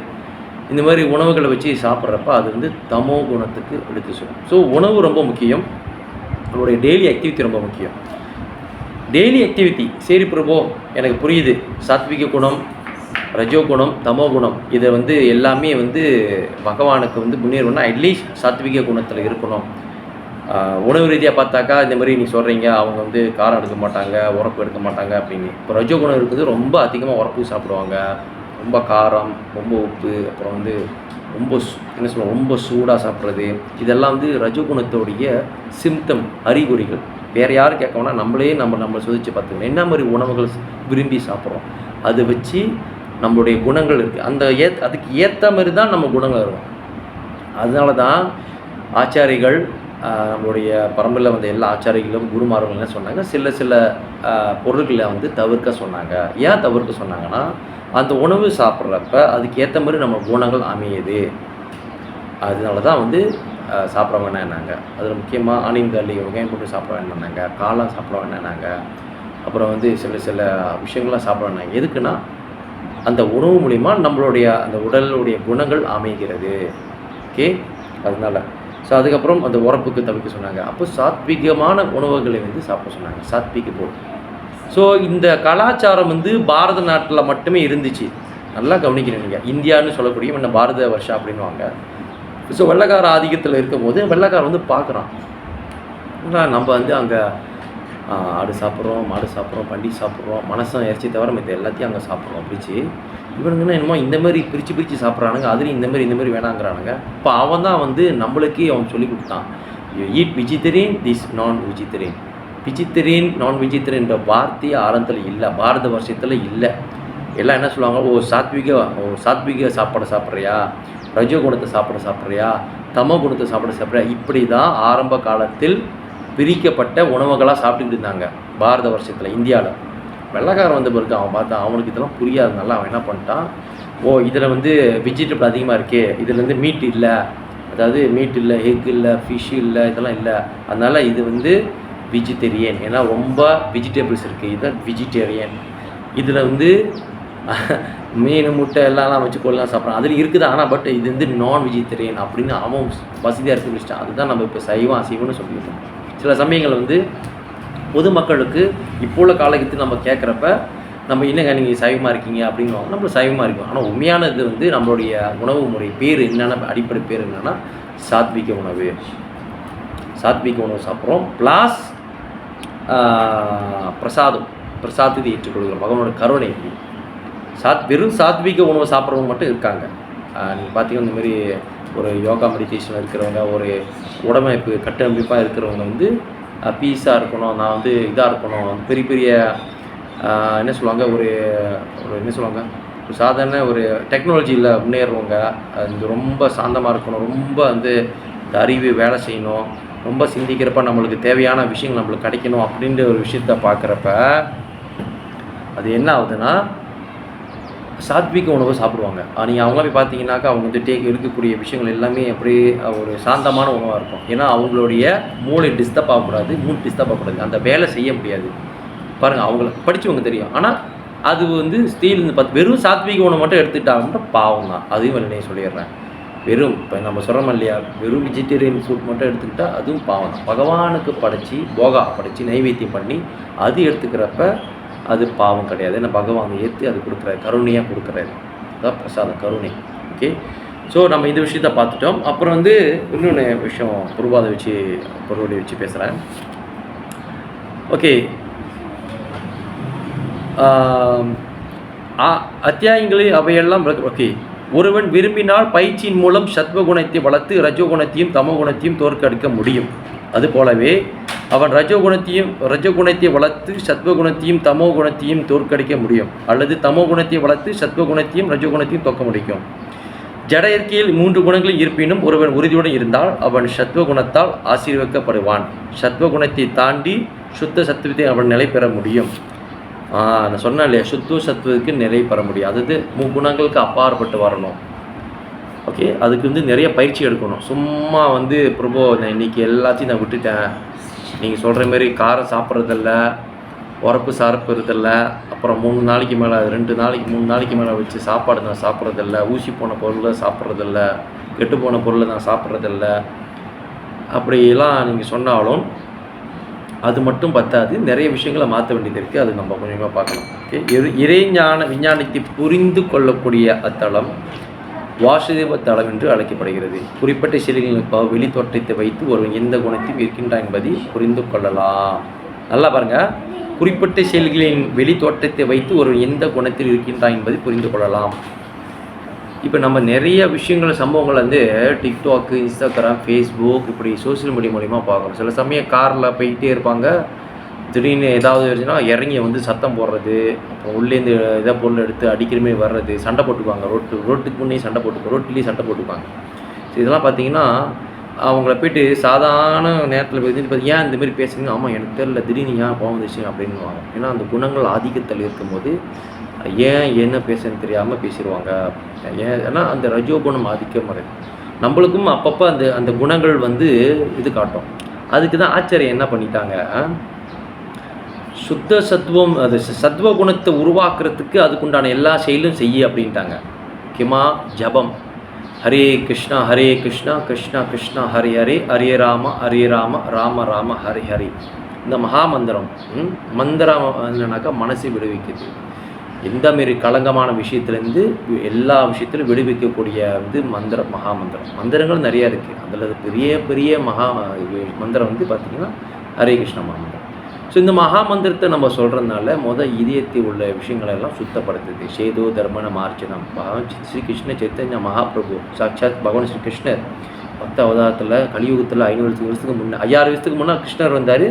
இந்த மாதிரி உணவுகளை வச்சு சாப்பிட்றப்ப அது வந்து தமோ குணத்துக்கு எடுத்து சொல்லும். ஸோ உணவு ரொம்ப முக்கியம், நம்மளுடைய டெய்லி ஆக்டிவிட்டி ரொம்ப முக்கியம். டெய்லி ஆக்டிவிட்டி சரி பிரபோ எனக்கு புரியுது, சாத்விக குணம், ரஜோ குணம், தமோ குணம் இதை வந்து எல்லாமே வந்து பகவானுக்கு வந்து முன்னேறணும்னா அட்லீஸ்ட் சாத்விக குணத்தில் இருக்கணும். உணவு ரீதியாக பார்த்தாக்கா இந்த மாதிரி நீ சொல்கிறீங்க, அவங்க வந்து காரம் எடுக்க மாட்டாங்க, உரப்பு எடுக்க மாட்டாங்க அப்படின்னு. இப்போ ரஜோ குணம் இருக்குது, ரொம்ப அதிகமாக உரப்பு சாப்பிடுவாங்க, ரொம்ப காரம், ரொம்ப உப்பு, அப்புறம் வந்து ரொம்ப என்ன சொல்லுவோம், ரொம்ப சூடாக சாப்பிட்றது, இதெல்லாம் வந்து ரஜோ குணத்தோடைய சிம்டம், அறிகுறிகள். வேறு யாரும் கேட்கணும்னா நம்மளே நம்ம சோதித்து பார்த்துக்கணும், என்ன மாதிரி உணவுகள் விரும்பி சாப்பிட்றோம், அதை வச்சு நம்மளுடைய குணங்கள் இருக்குது. அதுக்கு ஏற்ற மாதிரி தான் நம்ம குணங்கள் இருக்கும். அதனால தான் ஆச்சாரிகள், நம்மளுடைய பரம்பரையில் வந்த எல்லா ஆச்சாரிகளும் குருமார்களும் என்ன சொன்னாங்க, சில பொருட்களை வந்து தவிர்க்க சொன்னாங்க. ஏன் தவிர்க்க சொன்னாங்கன்னா, அந்த உணவு சாப்பிட்றப்ப அதுக்கு ஏற்ற மாதிரி நம்ம குணங்கள் அமையுது. அதனால தான் வந்து சாப்பிட வேணான்னாங்க. அதில் முக்கியமாக ஆனியன் கார்லிக் வெங்காயம் போட்டு சாப்பிட வேணான்னாங்க, காளான் சாப்பிட வேணான்னாங்க. அப்புறம் வந்து சில விஷயங்கள்லாம் சாப்பிட்றாங்க. எதுக்குன்னா அந்த உணவு மூலிமா நம்மளுடைய அந்த உடலுடைய குணங்கள் அமைகிறது. ஓகே, அதனால அதுக்கப்புறம் அந்த உரப்புக்கு தவிர்க்க சொன்னாங்க. அப்போ சாத்விகமான உணவுகளை வந்து சாப்பிட சொன்னாங்க, சாத்விக ஃபுட். இந்த கலாச்சாரம் வந்து பாரத நாட்டில் மட்டுமே இருந்துச்சு. நல்லா கவனிக்கணும் நீங்கள். இந்தியான்னு சொல்லக்கூடிய முன்ன பாரத வருஷா அப்படின்வாங்க. வெள்ளைக்கார ஆதிக்கத்தில் இருக்கும்போது வெள்ளைக்காரன் வந்து பார்க்குறான், நம்ம வந்து அங்கே ஆடு சாப்பிட்றோம், மாடு சாப்பிட்றோம், பண்டி சாப்பிட்றோம், மனசம் இறைச்சி தவிர மற்ற எல்லாத்தையும் அங்கே சாப்பிட்றோம் அப்படிச்சு. இவனுங்கன்னா என்னமோ இந்த மாதிரி பிரித்து சாப்பிட்றானுங்க, அதுலேயும் இந்த மாதிரி வேணாங்கிறானுங்க. இப்போ அவன் தான் வந்து நம்மளுக்கே அவன் சொல்லி கொடுத்தான், ஈட் வெஜிடேரியன், திஸ் நான் வெஜிடேரியன். வெஜிடேரியன் நான் வெஜிடேரியன்ற வார்த்தையே ஆரம்பத்தில் இல்லை, பாரத வருஷத்தில் இல்லை. எல்லாம் என்ன சொல்லுவாங்க, சாத்விக சாப்பாடை சாப்பிட்றியா, ரஜோகுணத்தை சாப்பிட்றியா, தமோ குணத்தை சாப்பிட்றியா, இப்படி தான் ஆரம்ப காலத்தில் பிரிக்கப்பட்ட உணவுகளாக சாப்பிட்டுக்கிட்டு இருந்தாங்க பாரத வருஷத்தில் இந்தியாவில். வெள்ளைக்காரன் வந்த பிறகு அவன் பார்த்தா அவனுக்கு இதெல்லாம் புரியாதனால அவன் என்ன பண்ணிட்டான், இதில் வந்து வெஜிடபிள் அதிகமாக இருக்கே, இதில் வந்து மீட் இல்லை, அதாவது மீட் இல்லை, எக் இல்லை, ஃபிஷ் இல்லை, இதெல்லாம் இல்லை, அதனால் இது வந்து வெஜிடேரியன், ஏன்னா ரொம்ப வெஜிடபிள்ஸ் இருக்குது, இதுதான் வெஜிடேரியன். இதில் வந்து மீன் முட்டை எல்லாம் வச்சு கொள்ளலாம் சாப்பிட்றான், அதில் இருக்குது, ஆனால் பட் இது வந்து நான் வெஜிடேரியன் அப்படின்னு அவன் வசதியாக இருக்கு வச்சுட்டான். அதுதான் நம்ம இப்போ சைவம் அசைவம்னு சொல்லியிருக்கோம். சில சமயங்கள் வந்து பொதுமக்களுக்கு இப்போ உள்ள காலகட்டத்தில் நம்ம கேட்குறப்ப நம்ம என்னங்க நீங்கள் சைவமாக இருக்கீங்க அப்படிங்குவாங்க, நம்ம சைவமாக இருக்கோம். ஆனால் உண்மையானது வந்து நம்மளுடைய உணவு முறை பேர் என்னென்ன, அடிப்படை பேர் என்னென்னா சாத்விக உணவு. சாத்விக உணவு சாப்பிட்றோம், ப்ளாஸ் பிரசாதத்தை ஏற்றுக்கொள்கிறோம், பகவானோட கருணை. வெறும் சாத்விக உணவு சாப்பிட்றவங்க மட்டும் இருக்காங்க. நீங்கள் பார்த்தீங்கன்னா இந்த மாதிரி ஒரு யோகா மெடிடேஷன் இருக்கிறவங்க, ஒரு உடம்பமைப்பு கட்டமைப்பாக இருக்கிறவங்க வந்து பீஸாக இருக்கணும், நான் வந்து இதாக இருக்கணும், பெரிய பெரிய என்ன சொல்லுவாங்க, ஒரு என்ன சொல்லுவாங்க, ஒரு சாதாரண ஒரு டெக்னாலஜியில் முன்னேறுவங்க, அது ரொம்ப சாந்தமாக இருக்கணும், ரொம்ப வந்து இந்த அறிவு வேலை செய்யணும், ரொம்ப சிந்திக்கிறப்ப நம்மளுக்கு தேவையான விஷயங்கள் நம்மளுக்கு கிடைக்கணும் அப்படின்ற ஒரு விஷயத்த பார்க்குறப்ப அது என்ன ஆகுதுன்னா சாத்விக உணவு சாப்பிடுவாங்க. நீங்கள் அவங்க போய் பார்த்தீங்கன்னாக்கா அவங்க வந்து இருக்கக்கூடிய விஷயங்கள் எல்லாமே அப்படியே ஒரு சாந்தமான உணவாக இருக்கும். ஏன்னா அவங்களுடைய மூளை டிஸ்டர்ப் ஆகக்கூடாது, அந்த வேலை செய்ய முடியாது. பாருங்கள், அவங்கள படித்தவங்க தெரியும். ஆனால் அது வந்து ஸ்டீல் வெறும் சாத்விக உணவு மட்டும் எடுத்துக்கிட்டாங்கன்னா பாவம் தான், அதையும் நினைவு சொல்லிடுறேன். வெறும் இப்போ நம்ம சொல்கிறோம் இல்லையா, வெறும் வெஜிடேரியன் ஃபுட் மட்டும் எடுத்துக்கிட்டால் அதுவும் பாவம் தான். பகவானுக்கு படைச்சி நைவேத்தியம் பண்ணி அது எடுத்துக்கிறப்ப அது பாவம் கிடையாது. ஏன்னா பகவான் ஏற்றி அது கொடுக்குறாரு, கருணையாக கொடுக்குறாரு, அதான் பிரசாதம், கருணை. ஓகே, நம்ம இந்த விஷயத்த பார்த்துட்டோம். அப்புறம் வந்து இன்னொன்று விஷயம் பொருளை வச்சு பேசுகிறேன். ஓகே, அத்தியாயங்களில் அவையெல்லாம் ஓகே. ஒருவன் விரும்பினால் பயிற்சியின் மூலம் சத்வகுணத்தை வளர்த்து ரஜோகுணத்தையும் தமோகுணத்தையும் தோற்கடிக்க முடியும். அதுபோலவே அவன் ரஜோகுணத்தை வளர்த்து சத்வகுணத்தையும் தமோகுணத்தையும் தோற்கடிக்க முடியும், அல்லது தமோகுணத்தை வளர்த்து சத்வகுணத்தையும் ரஜோகுணத்தையும் தோற்க முடியும். ஜட இயற்கையில் 3 குணங்களில் இருப்பினும் ஒருவன் உறுதியுடன் இருந்தால் அவன் சத்வகுணத்தால் ஆசீர்வதிக்கப்படுவான். சத்வகுணத்தை தாண்டி சுத்த சத்துவத்தை அவன் நிலை பெற முடியும். நான் சொன்னேன் இல்லையா, சத்துவத்துக்கு நிலை பெற முடியும். அதாவது 3 குணங்களுக்கு அப்பாற்பட்டு வரணும். ஓகே, அதுக்கு வந்து நிறைய பயிற்சி எடுக்கணும். சும்மா வந்து பிரபு நான் இன்றைக்கி எல்லாத்தையும் நான் விட்டுட்டேன், நீங்கள் சொல்கிற மாதிரி காரம் சாப்பிட்றதில்ல, உரப்பு சாப்பிட்றதில்ல, அப்புறம் 3 நாளைக்கு மேலே 2 நாளைக்கு 3 நாளைக்கு மேலே வச்சு சாப்பாடு நான் சாப்பிட்றதில்ல, ஊசி போன பொருளை சாப்பிட்றதில்ல, கெட்டு போன பொருளை நான் சாப்பிட்றதில்ல, அப்படிலாம் நீங்கள் சொன்னாலும் அது மட்டும் பத்தாது, நிறைய விஷயங்களை மாற்ற வேண்டியது இருக்குது. அது நம்ம கொஞ்சமாக பார்க்கலாம். ஓகே, இறைஞான விஞ்ஞானத்தை புரிந்து கொள்ளக்கூடிய அத்தளம் வாசுதேவ தளம் என்று அழைக்கப்படுகிறது. குறிப்பிட்ட செயல்களின் வெளி தோற்றத்தை வைத்து ஒருவன் எந்த குணத்தையும் இருக்கின்றான் என்பதை புரிந்து கொள்ளலாம். நல்லா பாருங்கள், குறிப்பிட்ட செயல்களின் வெளி தோற்றத்தை வைத்து ஒருவன் எந்த குணத்தில் இருக்கின்றான் என்பதை புரிந்து கொள்ளலாம். இப்போ நம்ம நிறைய விஷயங்கள் சம்பவங்கள் வந்து டிக்டாக்கு, இன்ஸ்டாகிராம், ஃபேஸ்புக், இப்படி சோசியல் மீடியா மூலிமா பார்க்குறோம். சில சமயம் காரில் போயிட்டே இருப்பாங்க, திடீர்னு ஏதாவது இருந்துச்சுன்னா இறங்கி வந்து சத்தம் போடுறது, அப்புறம் உள்ளேருந்து எதாவது பொருள் எடுத்து அடிக்கிற மாதிரி வர்றது, சண்டை போட்டுக்குவாங்க, ரோட்டுக்கு முன்னே சண்டை போட்டுக்குவாங்க, ரோட்லேயும் சண்டை போட்டுக்குவாங்க. ஸோ இதெல்லாம் பார்த்தீங்கன்னா அவங்கள போய்ட்டு சாதாரண நேரத்தில் பார்த்து ஏன் இந்தமாரி பேசுங்க, ஆமாம் எனக்கு தெரியல, திடீர்னு ஏன் கோவம் வந்துச்சு அப்படின்னுவாங்க. ஏன்னா அந்த குணங்கள் ஆதிக்கத்தில் இருக்கும்போது ஏன் என்ன பேசுன்னு தெரியாமல் பேசிடுவாங்க. ஏன்னா அந்த ரஜோகுணம் ஆதிக்கம் வருது. நம்மளுக்கும் அப்பப்போ அந்த குணங்கள் வந்து இது காட்டும். அதுக்கு தான் ஆச்சரியம் என்ன பண்ணிட்டாங்க, சுத்த சத்துவம், அது சத்துவ குணத்தை உருவாக்குறதுக்கு அதுக்குண்டான எல்லா செயலும் செய்ய அப்படின்ட்டாங்க. முக்கியமாக ஜபம், ஹரே கிருஷ்ணா கிருஷ்ணா கிருஷ்ணா ஹரே ஹரே, ஹரே ராம ராம ராம ஹரே ஹரே. இந்த மகாமந்திரம் மந்திரம் என்னன்னாக்கா மனசை விடுவிக்குது. எந்த மாரி களங்கமான விஷயத்துலேருந்து எல்லா விஷயத்திலும் விடுவிக்கக்கூடிய மகாமந்திரம். மந்திரங்கள் நிறையா இருக்குது. அதில் பெரிய பெரிய மந்திரம் பார்த்திங்கன்னா ஹரே கிருஷ்ண மகாமந்திரம். ஸோ இந்த மகாமந்திரத்தை நம்ம சொல்கிறதுனால இதயத்தில் உள்ள விஷயங்களெல்லாம் சுத்தப்படுத்துது. சேதோ தர்மன மார்ச்சனம். பகவான் ஸ்ரீகிருஷ்ண சைத்தன்ய மகாபிரபு சாட்சாத் பகவான் ஸ்ரீ கிருஷ்ணர் 10 அவதாரத்தில் கலியுகத்தில் 500 வருஷத்துக்கு முன்னே 5000 வருஷத்துக்கு முன்னே கிருஷ்ணர் வந்தார்.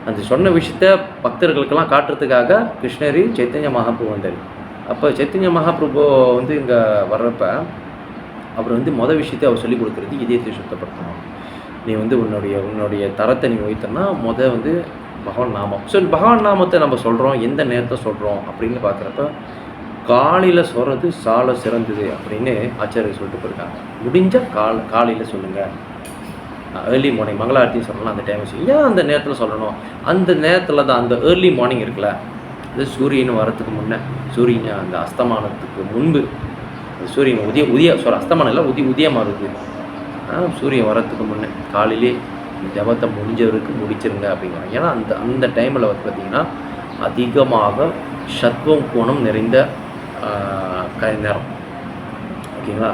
அந்த சொன்ன விஷயத்த பக்தர்களுக்கெல்லாம் காட்டுறதுக்காக கிருஷ்ணரி சைத்தன்ய மகாபிரபு வந்தார். அப்போ சைத்தன்ய மகாபிரபு இங்கே வர்றப்ப அவர் விஷயத்தை அவர் சொல்லிக் கொடுக்குறது இதயத்தை சுத்தப்படுத்தணும். நீ உன்னுடைய தரத்தை நீ உயர்த்தனா பகவான் நாமம். ஸோ பகவான் நாமத்தை நம்ம சொல்கிறோம், எந்த நேரத்தை சொல்கிறோம் அப்படின்னு பார்க்குறப்ப காலையில் சொல்கிறது சால சிறந்தது அப்படின்னு ஆச்சாரியர் சொல்லிட்டு போயிருக்காங்க. முடிஞ்சால் காலையில் சொல்லுங்கள், ஏர்லி மார்னிங் மங்களாரத்தி சொல்லலாம், அந்த டைம் ஏன் அந்த நேரத்தில் சொல்லணும்? அந்த நேரத்தில் தான் அந்த ஏர்லி மார்னிங் இருக்குல்ல, அது சூரியன் வரத்துக்கு முன்னே, சூரியன் அந்த அஸ்தமானத்துக்கு முன்பு, சூரியன் அஸ்தமானம் இல்லை, உதயமாக இருக்குது. சூரியன் வரத்துக்கு முன்னே காலையிலே ஜபத்தை முடிஞ்சவருக்கு முடிச்சிருங்க அப்படிங்கிறாங்க. ஏன்னா அந்த டைமில் பார்த்திங்கன்னா அதிகமாக சத்வம் கோணம் நிறைந்த நேரம். ஓகேங்களா?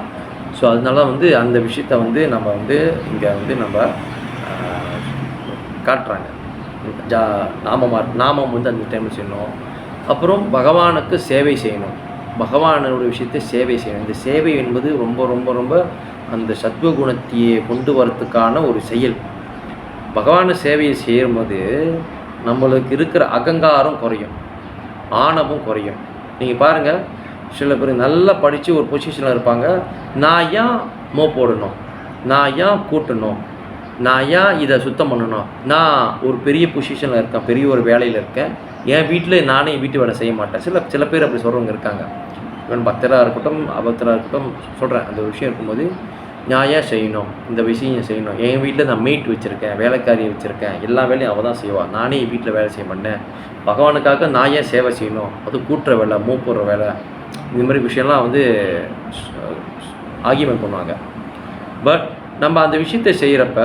ஸோ அதனால அந்த விஷயத்தை நம்ம இங்கே நம்ம காட்டுறாங்க. நாமம் அந்த டைமில் செய்யணும். அப்புறம் பகவானுக்கு சேவை செய்யணும். பகவானோட விஷயத்தை சேவை செய்யணும். இந்த சேவை என்பது ரொம்ப ரொம்ப ரொம்ப அந்த சத்வகுணத்தையே கொண்டு வரத்துக்கான ஒரு செயல். பகவான சேவையை செய்யும்போது நம்மளுக்கு இருக்கிற அகங்காரம் குறையும், ஆணவம் குறையும். நீங்கள் பாருங்கள், சில பேர் நல்லா படித்து ஒரு பொசிஷனில் இருப்பாங்க. நான் ஏன் போடணும், நான் ஏன் கூட்டணும், நான் ஏன் இதை சுத்தம் பண்ணணும், நான் ஒரு பெரிய பொசிஷனில் இருக்கேன், பெரிய ஒரு வேலையில் இருக்கேன், என் வீட்டில் நானே வீட்டு வேலை செய்ய மாட்டேன். சில பேர் அப்படி சொல்கிறவங்க இருக்காங்க. இவன் பக்தராக இருக்கட்டும் அபக்தராக இருக்கட்டும் சொல்கிறேன். அந்த விஷயம் இருக்கும்போது நான் ஏன் செய்யணும், இந்த விஷயம் செய்யணும், என் வீட்டில் நான் மேட் வச்சுருக்கேன், வேலைக்காரியை வச்சுருக்கேன், எல்லா வேலையும் அவள் தான் செய்வாள், நானே என் வீட்டில் வேலை செய்ய மாட்டேன், பகவானுக்காக நான் ஏன் சேவை செய்யணும், அது கூட்டுற வேலை, போடுற வேலை, இந்த மாதிரி விஷயம்லாம் ஆகியமை பண்ணுவாங்க. பட் நம்ம அந்த விஷயத்தை செய்கிறப்ப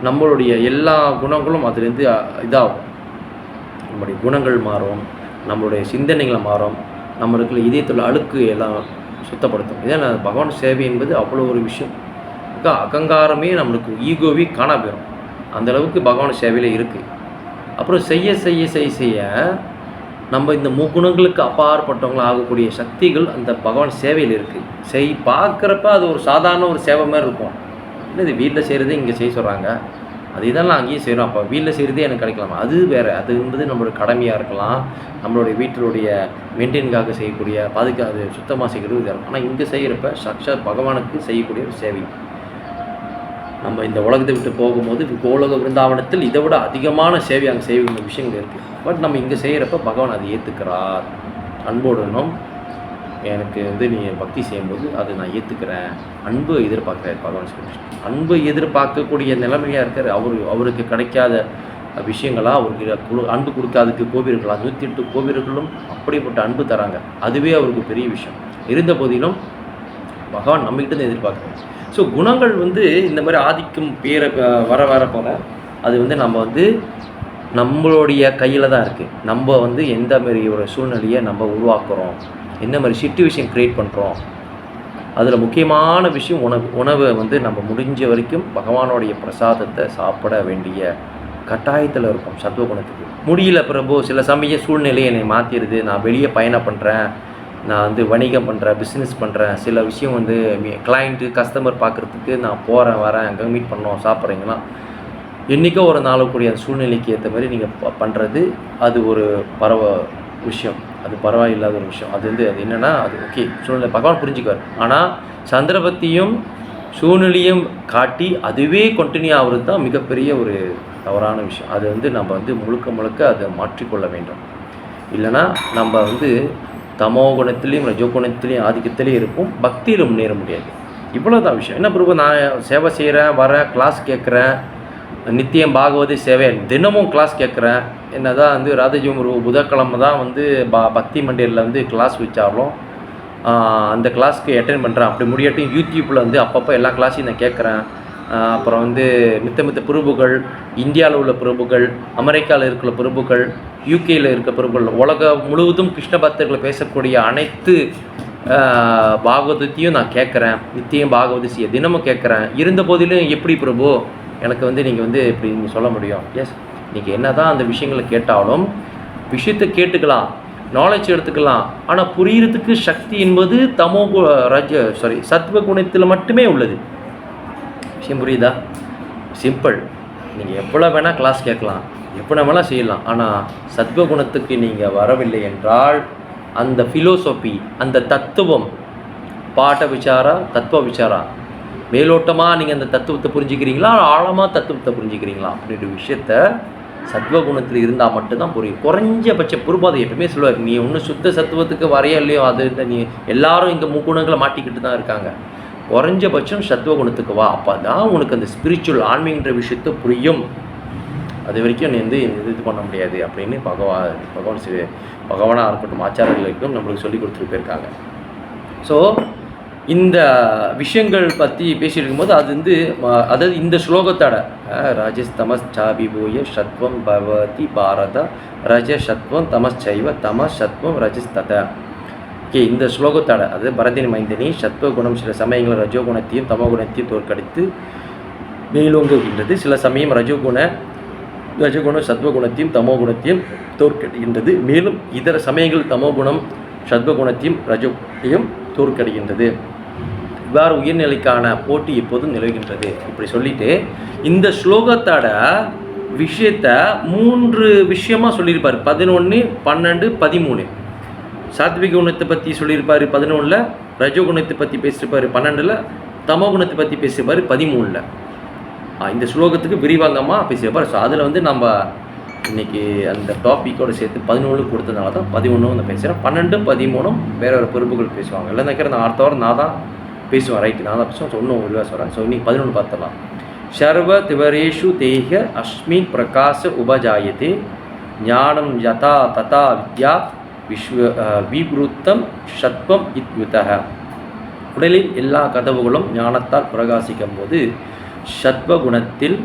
நம்மளுடைய எல்லா குணங்களும் அதுலேருந்து இதாகும். நம்மளுடைய குணங்கள் மாறும், நம்மளுடைய சிந்தனைகளை மாறும், நம்மளுக்குள்ள இதயத்தில் அழுக்கு எல்லாம் சுத்தப்படுத்தும். இதே பகவான் சேவை என்பது அவ்வளோ ஒரு விஷயம். அகங்காரமே நம்மளுக்கு ஈகோவே காணா போயிடும். அந்தளவுக்கு பகவான் சேவையில் இருக்குது. அப்புறம் செய்ய செய்ய செய்ய செய்ய நம்ம இந்த முக்குணங்களுக்கு அப்பாற்பட்டவங்களும் ஆகக்கூடிய சக்திகள் அந்த பகவான் சேவையில் இருக்குது. பார்க்குறப்ப அது ஒரு சாதாரண ஒரு சேவை மாதிரி இருக்கும். இல்லை இது வீட்டில் செய்கிறதே இங்கே செய்ய சொல்கிறாங்க, அது இதெல்லாம் அங்கேயும் செய்கிறோம், அப்போ வீட்டில் செய்கிறதே எனக்கு கிடைக்கலாமா, அது வேறு. அது நம்மளோட கடமையாக இருக்கலாம், நம்மளுடைய வீட்டிலுடைய மெயின்டைனுக்காக செய்யக்கூடிய அது சுத்தமாக செய்கிறது இது. ஆனால் இங்கே செய்கிறப்ப சாக்ஷாத் பகவானுக்கு செய்யக்கூடிய ஒரு சேவை. நம்ம இந்த உலகத்தை விட்டு போகும்போது கோலோக விருந்தாவனத்தில் இதை விட அதிகமான சேவை அங்கே செய்ய வேண்டிய விஷயங்கள் இருக்குது. பட் நம்ம இங்கே செய்கிறப்ப பகவான் அதை ஏற்றுக்கிறார். அன்போடனும் எனக்கு நீ பக்தி செய்யும்போது அதை நான் ஏற்றுக்கிறேன், அன்பு எதிர்பார்க்குறாரு பகவான் ஸ்ரீகிருஷ்ணன். அன்பு எதிர்பார்க்கக்கூடிய நிலைமையாக இருக்கார். அவருக்கு கிடைக்காத விஷயங்களாக அவருக்கு அன்பு கொடுக்காததுக்கு கோபிர்களா 108 கோபிர்களும் அப்படிப்பட்ட அன்பு தராங்க. அதுவே அவருக்கு பெரிய விஷயம். இருந்த போதிலும் பகவான் நம்மகிட்ட எதிர்பார்க்குறாங்க. ஸோ குணங்கள் இந்த மாதிரி ஆதிக்கம் பேரை வர போல அது நம்ம நம்மளுடைய கையில் தான் இருக்குது. நம்ம எந்த மாதிரி ஒரு சூழ்நிலையை நம்ம உருவாக்குறோம், என்ன மாதிரி சிச்சுவேஷன் க்ரியேட் பண்ணுறோம். அதில் முக்கியமான விஷயம் உணவை நம்ம முடிஞ்ச வரைக்கும் பகவானுடைய பிரசாதத்தை சாப்பிட வேண்டிய கட்டாயத்தில் இருக்கும். சத்துவகுணத்துக்கு முடியல பிரபு, சில சமய சூழ்நிலையை என்னை மாற்றிடுது, நான் வெளியே பயணம் பண்ணுறேன், நான் வணிகம் பண்ணுறேன், பிஸ்னஸ் பண்ணுறேன், சில விஷயம் கிளைண்ட்டு கஸ்டமர் பார்க்குறதுக்கு நான் போகிறேன் வரேன், அங்கே மீட் பண்ணோம் சாப்பிட்றீங்கன்னா என்றைக்கோ ஒரு நாளக்கூடிய அந்த சூழ்நிலைக்கு ஏற்ற மாதிரி நீங்கள் பண்ணுறது அது ஒரு விஷயம். அது பரவாயில்லாத ஒரு விஷயம். அது அது என்னென்னா அது ஓகே சூழ்நிலை பகவான் புரிஞ்சுக்குவார். ஆனால் சந்தர்ப்பத்தையும் சூழ்நிலையும் காட்டி அதுவே கண்டினியூ ஆகிறது தான் மிகப்பெரிய ஒரு தவறான விஷயம். அது நம்ம முழுக்க அதை மாற்றிக்கொள்ள வேண்டும். இல்லைனா நம்ம தமோ குணத்துலேயும் ரஜோ குணத்துலேயும் ஆதிக்கத்துலேயும் இருக்கும், பக்தியில் முன்னேற முடியாது. இவ்வளோதான் விஷயம். என்ன பிரபு, நான் சேவை செய்கிறேன், வரேன், கிளாஸ் கேட்குறேன், நித்தியம் பாகவதி சேவை தினமும் கிளாஸ் கேட்குறேன். என்ன தான் வந்து ராதாஜி ஒரு புதன்கிழமை தான் வந்து பக்தி மண்டியரில் வந்து கிளாஸ் வச்சாலும் அந்த கிளாஸ்க்கு அட்டென்ட் பண்ணுறேன். அப்படி முடியாட்டும் யூடியூப்பில் வந்து அப்பப்போ எல்லா கிளாஸையும் நான் கேட்குறேன். அப்புறம் வந்து மித்த பிரபுகள், இந்தியாவில் உள்ள பிரபுகள், அமெரிக்காவில் இருக்கிற பிரபுகள், யூகேயில் இருக்க பிரபுகள், உலகம் முழுவதும் கிருஷ்ண பக்தர்களை பேசக்கூடிய அனைத்து பாகவதத்தையும் நான் கேட்குறேன். நித்தியம் பாகவதிசியை தினமும் கேட்குறேன். இருந்த போதிலும் எப்படி பிரபு எனக்கு வந்து நீங்கள் வந்து இப்படி நீங்கள் சொல்ல முடியும்? எஸ், நீங்கள் என்ன தான் அந்த விஷயங்களை கேட்டாலும் விஷயத்தை கேட்டுக்கலாம், நாலேஜ் எடுத்துக்கலாம். ஆனால் புரிகிறதுக்கு சக்தி என்பது சத்வ குணத்தில் மட்டுமே உள்ளது. விஷயம் புரியுதா? சிம்பிள். நீங்கள் எவ்வளோ வேணால் கிளாஸ் கேட்கலாம், எவ்வளோ வேணால் செய்யலாம். ஆனால் சத்வகுணத்துக்கு நீங்கள் வரவில்லை என்றால் அந்த ஃபிலோசோஃபி, அந்த தத்துவம், பாட்ட விசாரா, தத்துவ விசாரா, மேலோட்டமாக நீங்கள் அந்த தத்துவத்தை புரிஞ்சுக்கிறீங்களா, ஆழமாக தத்துவத்தை புரிஞ்சுக்கிறீங்களா அப்படின்ற விஷயத்த சத்வகுணத்தில் இருந்தால் மட்டும்தான் புரியும். குறைஞ்சபட்ச பொறுப்பாதை எப்பவுமே சொல்லுவார், நீ ஒன்றும் சுத்த சத்துவத்துக்கு வரையா இல்லையோ, அது நீ எல்லாரும் இங்கே முக்குணங்களை மாட்டிக்கிட்டு தான் இருக்காங்க. குறைஞ்சபட்சம் சத்வகுணத்துக்கு வா, அப்போ தான் உனக்கு அந்த ஸ்பிரிச்சுவல் ஆன்மீகன்ற விஷயத்தை புரியும். அது வரைக்கும் நீ வந்து இது பண்ண முடியாது அப்படின்னு பகவானாக இருக்கட்டும், ஆச்சாரர்களுக்கும் நம்மளுக்கு சொல்லி கொடுத்துட்டு போயிருக்காங்க. ஸோ இந்த விஷயங்கள் பற்றி பேசிட்டு இருக்கும்போது அது வந்து அதாவது இந்த ஸ்லோகத்தோட ரஜஸ் தமஸ் சாபிபூய சத்வம் பவதி பாரத ரஜ சத்வம் தமச்சைவ தமஸ் சத்வம் ரஜஸ் தத. ஓகே, இந்த ஸ்லோகத்தோட அதாவது பரதினி மைந்தினி சத்வகுணம் சில சமயங்கள் ரஜோகுணத்தையும் தமோகுணத்தையும் தோற்கடித்து மேலோங்குகின்றது. சில சமயம் ரஜகுணம் சத்வகுணத்தையும் தமோகுணத்தையும் தோற்கடிக்கின்றது. மேலும் இதர சமயங்கள் தமோகுணம் சத்வகுணத்தையும் ரஜோகையும் தோற்கடிக்கின்றது. இவ்வாறு உயர்நிலைக்கான போட்டி எப்போதும் நிலவுகின்றது. இப்படி சொல்லிட்டு இந்த ஸ்லோகத்தோட விஷயத்தை 3 விஷயமாக சொல்லியிருப்பார். 11, 12, 13. சாத்விக குணத்தை பற்றி சொல்லியிருப்பார் 11ல், ரஜோகுணத்தை பற்றி பேசியிருப்பார் 12ல், தமோகுணத்தை பற்றி பேசியிருப்பார் 13ல். இந்த ஸ்லோகத்துக்கு விரிவாங்கமாக பேசியிருப்பார். ஸோ அதில் வந்து நம்ம இன்றைக்கி அந்த டாப்பிக்கோடு சேர்த்து 11 கொடுத்ததுனால தான் 11 நான் பேசுகிறேன். 12, 13 வேறு பொறுப்புகள் பேசுவாங்க. இல்லை நினைக்கிறேன் நான் அடுத்த வாரம் நான் தான் பேசுவேன். ரைட்டு, நான் தான் பேசுவேன். ஸோ இன்னும் விரிவாக சொல்கிறேன். ஸோ இன்னைக்கு 11 பார்த்துடலாம். சர்வ திவரேஷு தேக அஸ்மின் பிரகாச உபஜாயத்தே ஞானம் யதா ததா வித்யா விபுருத்தம் சத்வம் இத்யுதஹ. உடலில் எல்லா கதவுகளும் ஞானத்தால் பிரகாசிக்கும் போது சத்வகுணத்தில்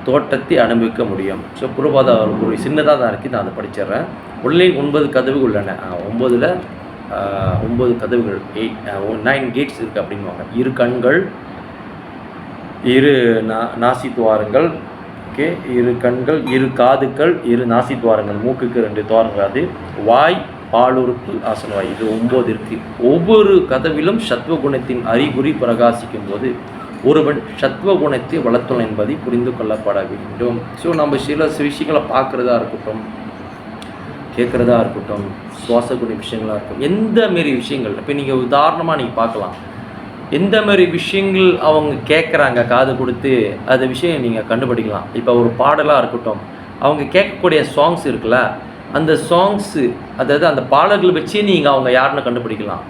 தோட்டத்தை அனுபவிக்க முடியும். ஸோ புறபாத ஒரு சின்னதாக தான் இருக்குது, நான் அதை படிச்சிடுறேன். உடலில் 9 கதவுகள் உள்ளன. 9ல் 9 கதவுகள், 9 கேட்ஸ் இருக்குது அப்படின்வாங்க. 2 கண்கள், 2 நாசி துவாரங்கள், ஓகே, 2 கண்கள், 2 காதுகள், 2 நாசி துவாரங்கள், மூக்குக்கு 2 துவாரங்கள், அது வாய், பாலுறுப்பு, ஆசனவாய், இது 9 இருக்குது. ஒவ்வொரு கதவிலும் சத்வகுணத்தின் அறிகுறி பிரகாசிக்கும் போது ஒருவன் சத்வகுணத்தை வளர்த்தல் என்பதை புரிந்து கொள்ளப்பட வேண்டும். ஸோ நம்ம சில விஷயங்களை பார்க்குறதா இருக்கட்டும், கேட்குறதா இருக்கட்டும், சுவாசக்கூடிய விஷயங்களாக இருக்கும், எந்த மாரி விஷயங்கள் இப்போ நீங்கள் உதாரணமாக நீங்கள் பார்க்கலாம். எந்த மாதிரி விஷயங்கள் அவங்க கேட்குறாங்க காது கொடுத்து, அது விஷயம் நீங்கள் கண்டுபிடிக்கலாம். இப்போ ஒரு பாடலாக இருக்கட்டும், அவங்க கேட்கக்கூடிய சாங்ஸ் இருக்குல்ல, அந்த சாங்ஸு அதாவது அந்த பாடல்களை வச்சே நீங்கள் அவங்க யாருன்னு கண்டுபிடிக்கலாம்.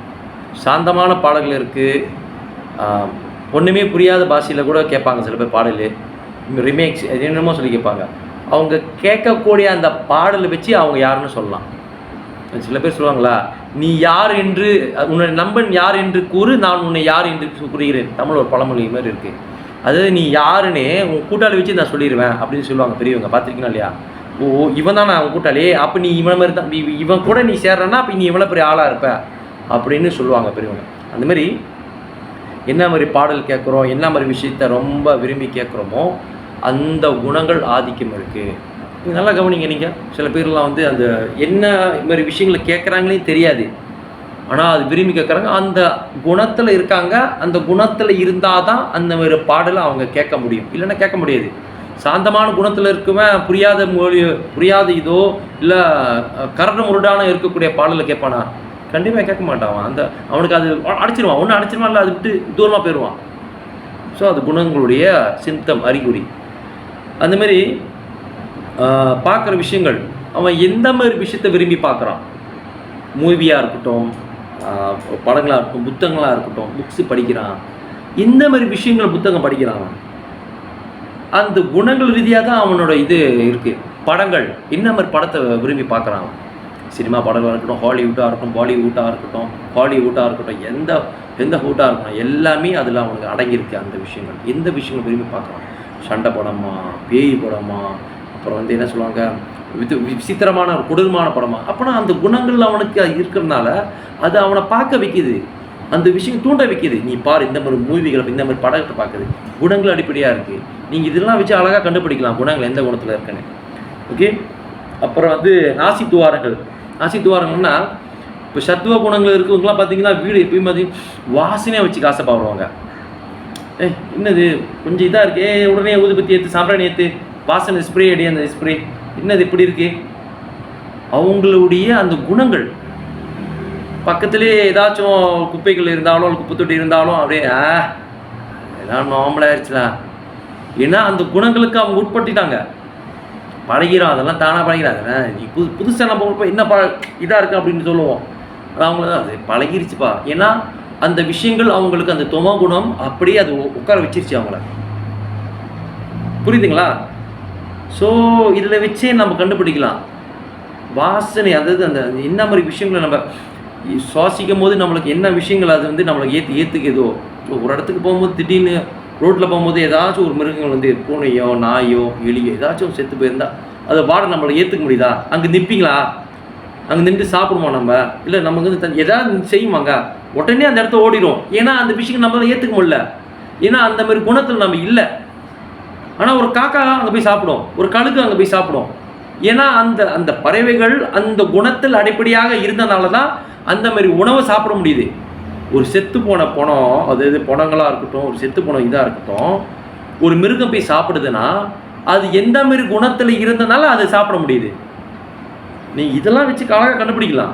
சாந்தமான பாடல்கள் இருக்குது, ஒன்றுமே புரியாத பாஷையில் கூட கேட்பாங்க சில பேர் பாடல், ரிமேக்ஸ் என்னமோ சொல்லி கேட்பாங்க. அவங்க கேட்கக்கூடிய அந்த பாடலை வச்சு அவங்க யாருன்னு சொல்லலாம். சில பேர் சொல்லுவாங்களா, நீ யார் என்று உன்னை நம்பன் யார் என்று கூறு, நான் உன்னை யார் என்று கூறுகிறேன். தமிழ் ஒரு பழமொழி மாதிரி இருக்குது. அதாவது நீ யாருன்னு உன் கூட்டாளி வச்சு நான் சொல்லிடுவேன் அப்படின்னு சொல்லுவாங்க பெரியவங்க. பார்த்துருக்கீங்களா இல்லையா? ஓ இவன் தான் நான் கூட்டாளி, அப்போ நீ இவன் மாதிரி தான், இவன் கூட நீ சேர்றன்னா அப்போ நீ இவ்வளோ பெரிய ஆளாக இருப்ப அப்படின்னு சொல்லுவாங்க பெரியவங்க. அந்தமாதிரி என்ன மாதிரி பாடல் கேட்குறோம், என்ன மாதிரி விஷயத்த ரொம்ப விரும்பி கேட்குறோமோ அந்த குணங்கள் ஆதிக்கம் இருக்குது. நீங்கள் நல்லா கவனிங்க. நீங்கள் சில பேர்லாம் வந்து அந்த என்ன மாதிரி விஷயங்களை கேட்குறாங்களே தெரியாது, ஆனால் அது விரும்பி கேட்குறாங்க, அந்த குணத்தில் இருக்காங்க. அந்த குணத்தில் இருந்தால் தான் அந்த மாதிரி பாடலை அவங்க கேட்க முடியும், இல்லைன்னா கேட்க முடியாது. சாந்தமான குணத்தில் இருக்குவன் புரியாத மொழி, புரியாத இதோ இல்லை கரடு முருடான இருக்கக்கூடிய பாடலை கேட்பானா? கண்டிப்பாக கேட்க மாட்டான். அந்த அவனுக்கு அது அடிச்சிருவான், ஒன்று அடிச்சிருவான், இல்லை அதை விட்டு தூரமாக போயிடுவான். ஸோ அது குணங்களுடைய சிம்டம், அறிகுறி. அந்தமாரி பார்க்குற விஷயங்கள், அவன் எந்த மாதிரி விஷயத்தை விரும்பி பார்க்குறான், மூவியாக இருக்கட்டும், படங்களாக இருக்கட்டும், புத்தகங்களாக இருக்கட்டும், புக்ஸு படிக்கிறான், எந்த மாதிரி விஷயங்கள் புத்தகம் படிக்கிறான், அந்த குணங்கள் ரீதியாக தான் அவனோட இது இருக்குது. படங்கள் என்ன மாதிரி படத்தை விரும்பி பார்க்குறான். சினிமா படங்களாக இருக்கட்டும், ஹாலிவுட்டாக இருக்கட்டும், பாலிவுட்டாக இருக்கட்டும், ஹாலிவுட்டாக இருக்கட்டும், எந்த ஹூட்டாக இருக்கட்டும், எல்லாமே அதில் அவனுக்கு அடங்கியிருக்கு. அந்த விஷயங்கள் எந்த விஷயங்கள் விரும்பி பார்க்குறான். சண்டை படமா, பேய் படமா, அப்புறம் வந்து என்ன சொல்லுவாங்க, விசித்திரமான ஒரு கொடூரமான படமா. அப்போனா அந்த குணங்கள் அவனுக்கு இருக்கிறதுனால அது அவனை பார்க்க வைக்கிது, அந்த விஷயம் தூண்ட வைக்கிது. நீ பார், இந்த மாதிரி மூவிகளை, இந்த மாதிரி படத்தை பார்க்குது, குணங்கள் அடிப்படையாக இருக்குது. நீங்கள் இதெல்லாம் வச்சு அழகாக கண்டுபிடிக்கலாம் குணங்கள் எந்த குணத்தில் இருக்குன்னு. ஓகே. அப்புறம் வந்து நாசி துவாரங்கள்னா இப்போ சத்துவ குணங்கள் இருக்கவங்களாம் பார்த்தீங்கன்னா வீடு எப்பயும் பார்த்தீங்கன்னா வாசனையாக வச்சு காசை பாடுவாங்க. என்னது கொஞ்சம் இதாக இருக்கு, உடனே ஊதுபத்தி ஏற்று, சாம்பிராணி ஏற்று, வாசனை ஸ்ப்ரே அடி, அந்த ஸ்ப்ரே என்னது இப்படி இருக்கு. அவங்களுடைய அந்த குணங்கள் பக்கத்துலேயே ஏதாச்சும் குப்பைகள் இருந்தாலும், குப்பை தொட்டி இருந்தாலும் அப்படியே எல்லாம் நார்மலாகிடுச்சுலாம். ஏன்னா அந்த குணங்களுக்கு அவங்க உட்பட்டுட்டாங்க, பழகிறோம், அதெல்லாம் தானாக பழகிறாங்க. நீ புதுசாக நம்ம என்ன இதாக இருக்குது அப்படின்னு சொல்லுவோம். அவங்கள தான் அது பழகிருச்சுப்பா. ஏன்னா அந்த விஷயங்கள் அவங்களுக்கு அந்த தொம குணம் அப்படியே அது உட்கார வச்சிருச்சு அவங்கள. புரியுதுங்களா? ஸோ இதில் வச்சே நம்ம கண்டுபிடிக்கலாம் வாசனை. அதாவது அந்த என்ன மாதிரி விஷயங்களை நம்ம சுவாசிக்கும் போது நம்மளுக்கு என்ன விஷயங்கள் அது வந்து நம்மளுக்கு ஏற்றுக்குதோ. ஒரு இடத்துக்கு போகும்போது திடீர்னு ரோட்டில் போகும்போது ஏதாச்சும் ஒரு மிருகங்கள் வந்து பூனையோ நாயோ எலியோ ஏதாச்சும் செத்து போயிருந்தா அதை வாட நம்மளை ஏற்றுக்க முடியுதா? அங்கே நிற்பீங்களா? அங்கே நின்று சாப்பிடுவோம் நம்ம? இல்லை நமக்கு வந்து எதாவது செய்யுமாங்க, உடனே அந்த இடத்த ஓடிடும். ஏன்னா அந்த விஷயங்கள் நம்மளால் ஏற்றுக்க முடியல. ஏன்னா அந்த மாதிரி குணத்தில் நம்ம இல்லை. ஆனால் ஒரு காக்கா அங்கே போய் சாப்பிடும், ஒரு கழுகு அங்கே போய் சாப்பிடும். ஏன்னா அந்த அந்த பறவைகள் அந்த குணத்தில் அடிப்படையாக இருந்தனால தான் அந்த மாதிரி உணவை சாப்பிட முடியுது. ஒரு செத்து போன பணம், அதாவது பணங்களாக இருக்கட்டும், ஒரு செத்து போன இதாக இருக்கட்டும், ஒரு மிருகம் போய் சாப்பிடுதுன்னா அது எந்த மாதிரி குணத்தில் இருந்தனால அதை சாப்பிட முடியுது. நீ இதெல்லாம் வச்சு அழகாக கண்டுபிடிக்கலாம்.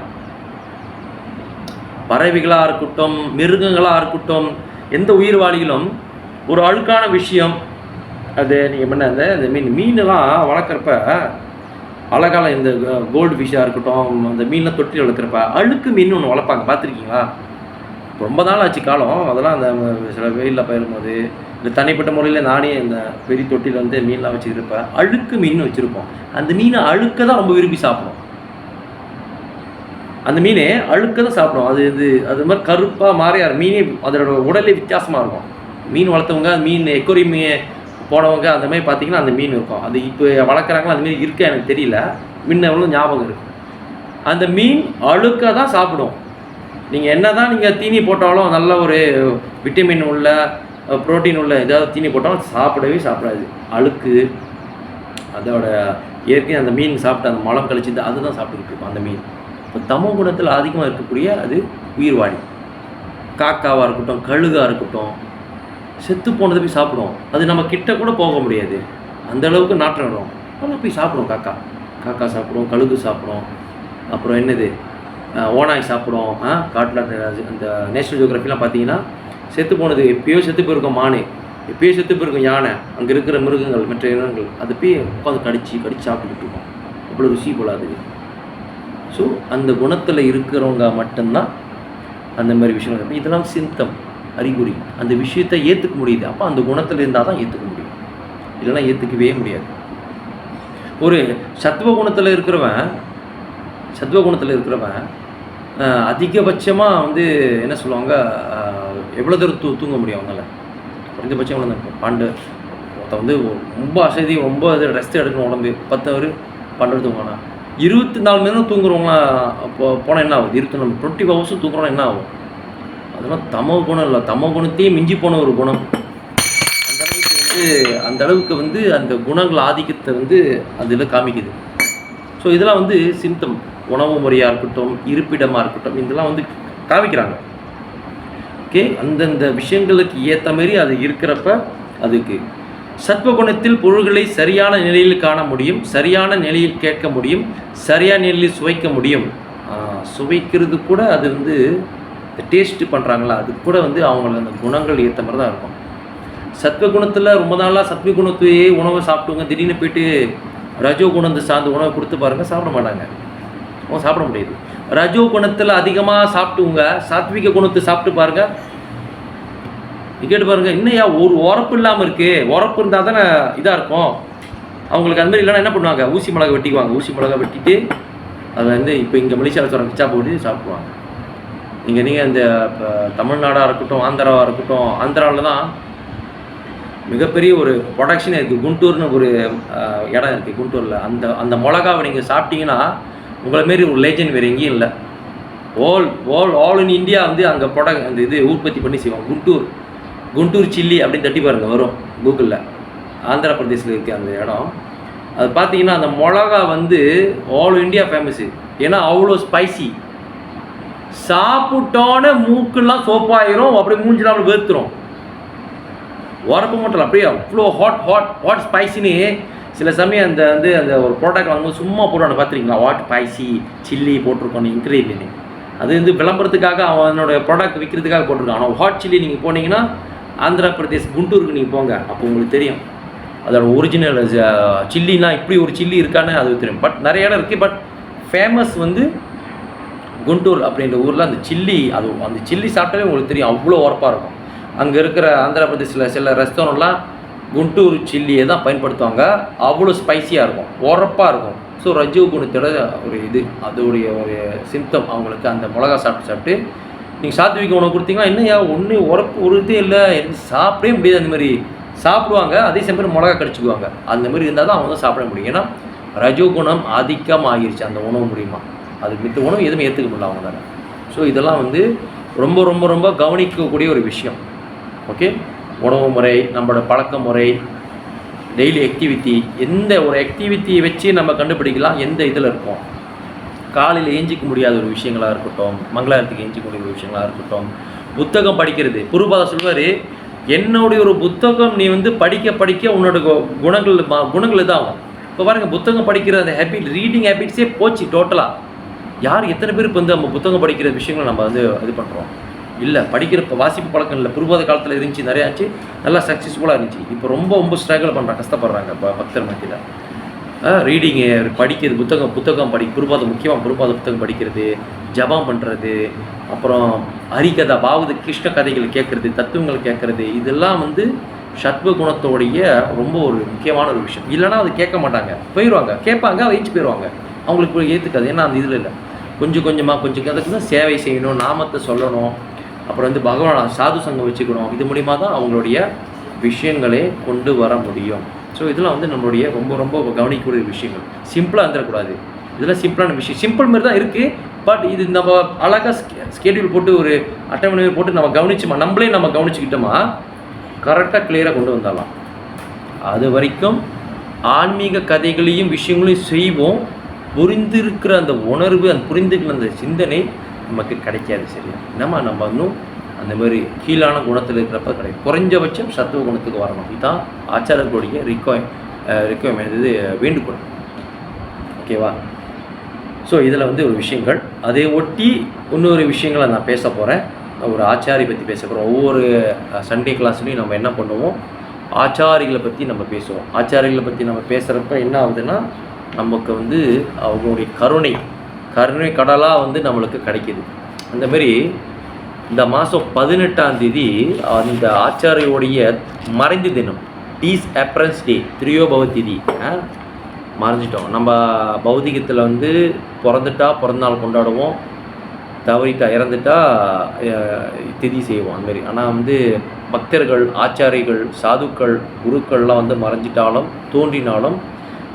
பறவைகளாக இருக்கட்டும், மிருகங்களாக இருக்கட்டும், எந்த உயிர்வாளிகளும் ஒரு அழுக்கான விஷயம் அது. நீங்கள் என்ன அந்த மீனெல்லாம் வளர்க்குறப்ப அழகால இந்த கோல்டு ஃபிஷ்ஷாக இருக்கட்டும், அந்த மீன்லாம் தொட்டி வளர்க்குறப்ப அழுக்கு மீன் ஒன்று வளர்ப்பாங்க, பார்த்துருக்கீங்களா? ரொம்ப நாள் ஆச்சு காலம். அதெல்லாம் அந்த சில வெயிலில் போயிரும்போது இந்த தனிப்பட்ட முறையில் நானே இந்த பெரிய தொட்டியில் வந்து மீன்லாம் வச்சுருப்பேன். அழுக்கு மீன் வச்சுருப்போம். அந்த மீனை அழுக்க தான் ரொம்ப விரும்பி சாப்பிடும். அந்த மீனே அழுக்க தான் சாப்பிடும். அது மாதிரி கருப்பாக மாறியார் மீனே, அதோட உடலே வித்தியாசமாக இருக்கும். மீன் வளர்த்தவங்க, மீன் எக்கோரியம் போனவங்க அந்த மாதிரி பார்த்தீங்கன்னா அந்த மீன் இருக்கும். அது இப்போ வளர்க்குறாங்களா அந்த மீன் இருக்கா எனக்கு தெரியல, முன்ன எவ்வளோ ஞாபகம் இருக்குது. அந்த மீன் அழுக்க தான் சாப்பிடும். நீங்கள் என்ன தான் நீங்கள் தீனி போட்டாலும், நல்ல ஒரு விட்டமின் உள்ள புரோட்டீன் உள்ள ஏதாவது தீனி போட்டாலும் சாப்பிடவே சாப்பிடாது. அழுக்கு அதோட இயற்கை அந்த மீன் சாப்பிட்டு அந்த மலம் கழிச்சு அதுதான் சாப்பிட்டுக்கிட்டு இருக்கும் அந்த மீன். இப்போ தமோ குணத்தில் அதிகமாக இருக்கக்கூடிய அது உயிர்வாழி. காக்காவாக இருக்கட்டும், கழுகாக இருக்கட்டும், செத்து போனதை போய் சாப்பிடும். அது நம்ம கிட்ட கூட போக முடியாது, அந்த அளவுக்கு நாற்றம் வரும். ஆனால் போய் சாப்பிடும். காக்கா சாப்பிடும், கழுகு சாப்பிடும். அப்புறம் என்னது, ஓனாய் சாப்பிடும். காட்டில் அந்த நேஷனல் ஜியோகிராஃபிலாம் பார்த்தீங்கன்னா செத்து போனது எப்பயோ செத்து போயிருக்கும் மானு, எப்பயோ செத்து போயிருக்கும் யானை, அங்கே இருக்கிற மிருகங்கள், மற்ற இனங்கள் அது போய் உட்காந்து கடிச்சு சாப்பிட்டுக்கிட்டு இருக்கோம். அவ்வளோ ருசி போலாது. ஸோ அந்த குணத்தில் இருக்கிறவங்க மட்டும்தான் அந்த மாதிரி விஷயங்கள். இதெல்லாம் சிம்டம், அறிகுறி. அந்த விஷயத்தை ஏற்றுக்க முடியுது. அப்போ அந்த குணத்தில் இருந்தால் தான் ஏற்றுக்க முடியும், இல்லைன்னா ஏற்றுக்கவே முடியாது. ஒரு சத்துவ குணத்தில் இருக்கிறவன் அதிகபட்சமாக வந்து என்ன சொல்லுவாங்க, எவ்வளோ தூரம் தூங்க முடியும் அவங்களால? குறைந்தபட்சம் எவ்வளோ தான் பண்டு ஒருத்த வந்து ரொம்ப அசதி, ரொம்ப இது ரெஸ்ட் எடுக்கணும் உடம்பு, 10 ஹவர் 12 தூங்கணும். 24 மணி நேரம் தூங்குறவங்களாம் போனால் என்ன ஆகுது? 20 ஹவர்ஸும் தூங்குறோன்னா என்ன ஆகும்? அதெல்லாம் தமோ குணம் இல்லை, தமோ குணத்தையே மிஞ்சி போன ஒரு குணம். அந்த அளவுக்கு வந்து அந்த குணங்கள் ஆதிக்கத்தை வந்து அதில் காமிக்குது. ஸோ இதெல்லாம் வந்து சிம்டம். உணவு முறையாக இருக்கட்டும், இருப்பிடமாக இருக்கட்டும், இதெல்லாம் வந்து காமிக்கிறாங்க. ஓகே, அந்தந்த விஷயங்களுக்கு ஏற்ற மாதிரி அது இருக்கிறப்ப அதுக்கு சத்வகுணத்தில் பொருள்களை சரியான நிலையில் காண முடியும், சரியான நிலையில் கேட்க முடியும், சரியான நிலையில் சுவைக்க முடியும். சுவைக்கிறது கூட அது வந்து டேஸ்ட்டு பண்ணுறாங்களா, அது கூட வந்து அவங்களுக்கு அந்த குணங்கள் ஏற்ற மாதிரி தான் இருக்கும். சத்வகுணத்தில் ரொம்ப நாளாக சத்வகுணத்தையே உணவை சாப்பிட்டுவங்க திடீர்னு போயிட்டு ரஜோ குணத்தை சார்ந்த உணவை கொடுத்து பாருங்கள், சாப்பிட மாட்டாங்க. அவங்க சாப்பிட முடியாது. ரஜோ குணத்தில் அதிகமாக சாப்பிட்டுவங்க சாத்விக குணத்தை சாப்பிட்டு பாருங்கள், கேட்டு பாருங்கள், இன்னையா ஒரு உரப்பு இல்லாமல் இருக்குது, உரப்பு இருந்தால் தானே இதாக இருக்கும். அவங்களுக்கு அது மாதிரி இல்லைன்னா என்ன பண்ணுவாங்க, ஊசி மிளகா வெட்டிக்குவாங்க. ஊசி மிளகா வெட்டிட்டு அதை வந்து இப்போ இங்கே மலேசியாவில் சொல்கிற கிச்சா போட்டு சாப்பிடுவாங்க. நீங்கள் இந்த இப்போ தமிழ்நாடாக இருக்கட்டும், ஆந்திராவாக இருக்கட்டும், ஆந்திராவில் தான் மிகப்பெரிய ஒரு ப்ரொடக்ஷன் இருக்குது. குண்டூர்னு ஒரு இடம் இருக்குது குண்டூரில். அந்த மிளகாவை நீங்கள் சாப்பிட்டீங்கன்னா உங்களை மாரி ஒரு லேஜண்ட் வேறு எங்கேயும் இல்லை. ஆல் இன் இந்தியா வந்து அங்கே அந்த இது உற்பத்தி பண்ணி செய்வாங்க. குண்டூர் சில்லி அப்படின்னு தட்டி பாருங்கள், வரும் கூகுளில். ஆந்திர பிரதேசில் இருக்குது அந்த இடம். அது பார்த்தீங்கன்னா அந்த மிளகா வந்து ஆல் இண்டியா ஃபேமஸ்ஸு. ஏன்னா அவ்வளோ ஸ்பைசி. சாப்பிட்டோன்னே மூக்கெல்லாம் சோப்பாயிரும், அப்படியே மூஞ்சிலாம் அப்படி வேர்த்துரும். உரப்பு மட்டும் அப்படியே அவ்வளோ ஹாட் ஸ்பைசின்னு சில சமயம் அந்த ஒரு ப்ராடக்ட் வாங்கும்போது சும்மா போடுவாங்க பார்த்துருக்கீங்களா, ஹாட் ஸ்பைசி சில்லி போட்டிருக்கோன்னு இன்க்ரீடியன்ட். அது வந்து விளம்பரத்துக்காக அவனோட ப்ராடக்ட் விற்கிறதுக்காக போட்டிருக்கான். ஆனால் ஹாட் சில்லி நீங்கள் போனீங்கன்னா ஆந்திர பிரதேஷ் குண்டூருக்கு நீங்கள் போங்க, அப்போ உங்களுக்கு தெரியும் அதோட ஒரிஜினல் சில்லினா இப்படி ஒரு சில்லி இருக்கான்னு அது தெரியும். பட் நிறைய இடம் இருக்குது. பட் ஃபேமஸ் வந்து குண்டூர் அப்படின்ற ஊரில் அந்த சில்லி சாப்பிட்டாலே உங்களுக்கு தெரியும், அவ்வளோ உரப்பாக இருக்கும். அங்கே இருக்கிற ஆந்திர பிரதேசில் சில ரெஸ்டாரண்ட்லாம் குண்டூர் சில்லியை தான் பயன்படுத்துவாங்க. அவ்வளோ ஸ்பைஸியாக இருக்கும், உரப்பாக இருக்கும். ஸோ ரஜீவ் குணத்தோட ஒரு அதோடைய ஒரு சிம்டம் அவங்களுக்கு. அந்த மிளகா சாப்பிட்டு நீங்கள் சாத்விக உணவு கொடுத்தீங்கன்னா என்னையா ஒன்று உரப்பு ஒரு இதே இல்லை, சாப்பிடவே முடியாது. அந்த மாதிரி சாப்பிடுவாங்க, அதே சமயம் மிளகா கடிச்சிக்குவாங்க. அந்த மாதிரி இருந்தால் தான் அவங்க தான் சாப்பிட முடியும். ஏன்னா ரஜோ குணம் ஆதிக்கம் ஆகிருச்சு அந்த உணவு மூலிமா. அது மித்த உணவு எதுவுமே ஏற்றுக்க முடியல அவங்க தானே. ஸோ இதெல்லாம் வந்து ரொம்ப ரொம்ப ரொம்ப கவனிக்கக்கூடிய ஒரு விஷயம். ஓகே, உணவு முறை, நம்மளோட பழக்க முறை, டெய்லி ஆக்டிவிட்டி, எந்த ஒரு ஆக்டிவிட்டியை வச்சு நம்ம கண்டுபிடிக்கலாம் எந்த இதில் இருக்கும். காலையில் ஏஞ்சிக்க முடியாத ஒரு விஷயங்களாக இருக்கட்டும், மங்களாரத்துக்கு ஏஞ்சிக்க முடியாத ஒரு விஷயங்களாக இருக்கட்டும், புத்தகம் படிக்கிறது. குருபாதா சொல்வார், என்னுடைய ஒரு புத்தகம் நீ வந்து படிக்க உன்னோட குணங்கள் தான் ஆகும். இப்போ பாருங்கள், புத்தகம் படிக்கிற அந்த ஹேபிட், ரீடிங் ஹேபிட்ஸே போச்சு டோட்டலாக. யார் எத்தனை பேர் இப்போ வந்து நம்ம புத்தகம் படிக்கிற விஷயங்களை நம்ம வந்து இது பண்ணுறோம் இல்லை. படிக்கிற வாசிப்பு பழக்கம் இல்லை. குருபாத காலத்தில் இருந்துச்சு, நிறையா ஆச்சு, நல்லா சக்ஸஸ்ஃபுல்லாக இருந்துச்சு. இப்போ ரொம்ப ஸ்ட்ரகிள் பண்ணுறாங்க, கஷ்டப்படுறாங்க பக்தர் மத்தியில். ரீடிங்கு, படிக்கிறது, புத்தகம் குருபாதம் முக்கியமாக குருபாத புத்தகம் படிக்கிறது, ஜபம் பண்ணுறது, அப்புறம் ஹரிகதா பாவத கிருஷ்ண கதைகள் கேட்குறது, தத்துவங்கள் கேட்குறது, இதெல்லாம் வந்து சத்வ குணத்தோடைய ரொம்ப ஒரு முக்கியமான ஒரு விஷயம். இல்லைனா அது கேட்க மாட்டாங்க, போயிடுவாங்க. கேட்பாங்க, அதை ஏற்றி போயிடுவாங்க. அவங்களுக்கு ஏற்றுக்காது. ஏன்னா அந்த இதில் இல்லை. கொஞ்சம் அதுக்கு தான் சேவை செய்யணும், நாமத்தை சொல்லணும், அப்புறம் வந்து பகவான் சாது சங்கம் வச்சுக்கணும். இது மூலிமா தான் அவங்களுடைய விஷயங்களே கொண்டு வர முடியும். ஸோ இதெல்லாம் வந்து நம்மளுடைய ரொம்ப ரொம்ப கவனிக்கக்கூடிய விஷயங்கள். சிம்பிளாக இருந்துடக்கூடாது. இதெல்லாம் சிம்பிளான விஷயம், சிம்பிள் மாதிரி தான் இருக்குது. பட் இது நம்ம அழகாக ஸ்கெடியூல் போட்டு ஒரு அட்டவணை போட்டு நம்ம கவனிச்சுக்கிட்டோமா கரெக்டாக கிளியராக கொண்டு வந்துடலாம். அது வரைக்கும் ஆன்மீக கதைகளையும் விஷயங்களையும் செய்வோம். புரிந்திருக்கிற அந்த உணர்வு, அந்த புரிந்துக்கிற அந்த சிந்தனை நமக்கு கிடைக்காது. சரியா, நம்ம இன்னும் அந்த மாதிரி கீழான குணத்தில் இருக்கிறப்ப கிடைக்கும். குறைஞ்சபட்சம் சத்துவ குணத்துக்கு வரணும். இதுதான் ஆச்சாரர்களுடைய ரிக்வயர்மெண்ட், இது வேண்டுகோள். ஓகேவா? ஸோ இதில் வந்து ஒரு விஷயங்கள், அதை ஒட்டி இன்னொரு விஷயங்களை நான் பேச போகிறேன். ஒரு ஆச்சாரி பற்றி பேச போகிறோம். ஒவ்வொரு சண்டே கிளாஸ்லையும் நம்ம என்ன பண்ணுவோம், ஆச்சாரிகளை பற்றி நம்ம பேசுவோம். ஆச்சாரிகளை பற்றி நம்ம பேசுகிறப்ப என்ன ஆகுதுன்னா, நமக்கு வந்து அவங்களுடைய கருணை கடலாக வந்து நம்மளுக்கு கிடைக்கிது. அந்தமாரி இந்த மாதம் 18ஆம் தேதி அந்த ஆச்சாரியோடைய மறைந்த தினம், டீஸ் அப்ரன்ஸ் டே, திரியோபவதிதி. மறைஞ்சிட்டோம். நம்ம பௌதிகத்தில் வந்து பிறந்தநாள் கொண்டாடுவோம், தவறிட்டா இறந்துட்டா திதி செய்வோம் அந்தமாரி. ஆனால் வந்து பக்தர்கள், ஆச்சாரிகள், சாதுக்கள், குருக்கள்லாம் வந்து மறைஞ்சிட்டாலும் தோன்றினாலும்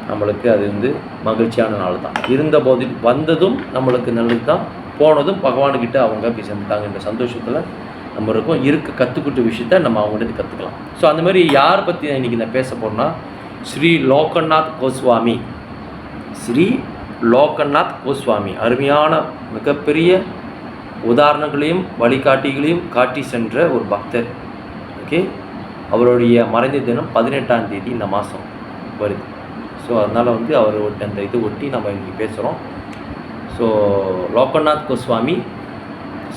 நம்மளுக்கு அது வந்து மகிழ்ச்சியான நாள் தான். இருந்த போது வந்ததும் நம்மளுக்கு நல்லது தான், போனதும் பகவானுக்கிட்ட அவங்க போய் சேர்ந்துட்டாங்கன்ற சந்தோஷத்தில் நம்ம இருக்கோம். கற்றுக்கிட்ட விஷயத்த நம்ம அவங்ககிட்ட கற்றுக்கலாம். ஸோ அந்த மாதிரி யார் பற்றி இன்றைக்கி நான் பேச போகிறேன்னா, ஸ்ரீ லோகநாத் கோஸ்வாமி அருமையான மிகப்பெரிய உதாரணங்களையும் வழிகாட்டிகளையும் காட்டி சென்ற ஒரு பக்தர். ஓகே, அவருடைய மறைந்த தினம் 18ஆம் தேதி இந்த மாதம் வருது. ஸோ அதனால் வந்து அவர் அந்த இது ஒட்டி நம்ம இன்றைக்கி பேசுகிறோம். ஸோ லோகநாத் கோஸ்வாமி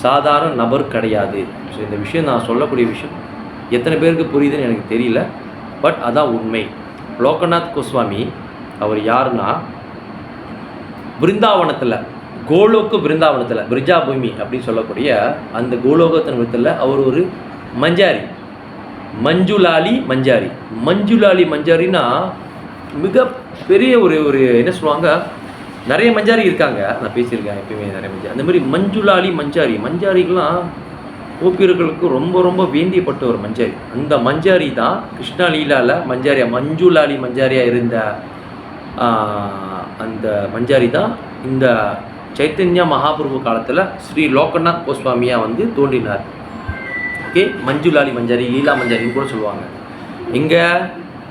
சாதாரண நபர் கிடையாது. ஸோ இந்த விஷயம் நான் சொல்லக்கூடிய விஷயம் எத்தனை பேருக்கு புரியுதுன்னு எனக்கு தெரியல, பட் அதான் உண்மை. லோகநாத் கோஸ்வாமி அவர் யாருன்னா, பிருந்தாவனத்தில், பிருந்தாவனத்தில் பிரிஜாபூமி அப்படின்னு சொல்லக்கூடிய அந்த கோலோகத்தின் விதத்தில் அவர் ஒரு மஞ்சாரி. மஞ்சுளாலி மஞ்சாரி. மஞ்சுளாலி மஞ்சாரின்னா மிக பெரிய ஒரு ஒரு என்ன சொல்லுவாங்க, நிறைய மஞ்சாரி இருக்காங்க, நான் பேசியிருக்கேன் எப்பயுமே நிறைய மஞ்சாரி. அந்த மாதிரி மஞ்சுளாலி மஞ்சாரி, மஞ்சாரிகள்லாம் கோபியர்களுக்கு ரொம்ப ரொம்ப வேண்டியப்பட்ட ஒரு மஞ்சாரி. அந்த மஞ்சாரி தான் கிருஷ்ணா லீலாவில் மஞ்சாரியா, மஞ்சுளாலி மஞ்சாரியா இருந்த அந்த மஞ்சாரி தான் இந்த சைத்தன்யா மகாபிரபு காலத்தில் ஸ்ரீ லோகநாத் கோஸ்வாமியாக வந்து தோன்றினார். ஓகே, மஞ்சுளாலி மஞ்சாரி, லீலா மஞ்சாரின்னு கூட சொல்லுவாங்க. எங்கே?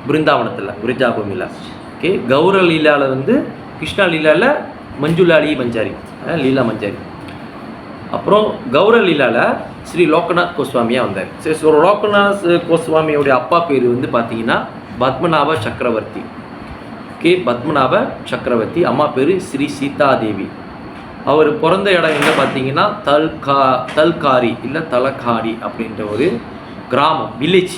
பிருந்தாவனத்தில், விருஜாபூமியில். ஓகே, கௌர லீலாவில் வந்து கிருஷ்ணா லீலாவில் மஞ்சுளாலி மஞ்சாரி, லீலா மஞ்சாரி. அப்புறம் கௌர லீலாவில் ஸ்ரீ லோகநாத் கோஸ்வாமியாக வந்தார். சரி, ஸோ லோகநாத் கோஸ்வாமியோடைய அப்பா பேர் வந்து பார்த்தீங்கன்னா பத்மநாப சக்கரவர்த்தி. ஓகே, பத்மநாப சக்கரவர்த்தி. அம்மா பேர் ஸ்ரீ சீதாதேவி. அவர் பிறந்த இடம் எங்கே பார்த்தீங்கன்னா தல்காரி இல்லை தலக்காரி அப்படின்ற ஒரு கிராமம், வில்லேஜ்.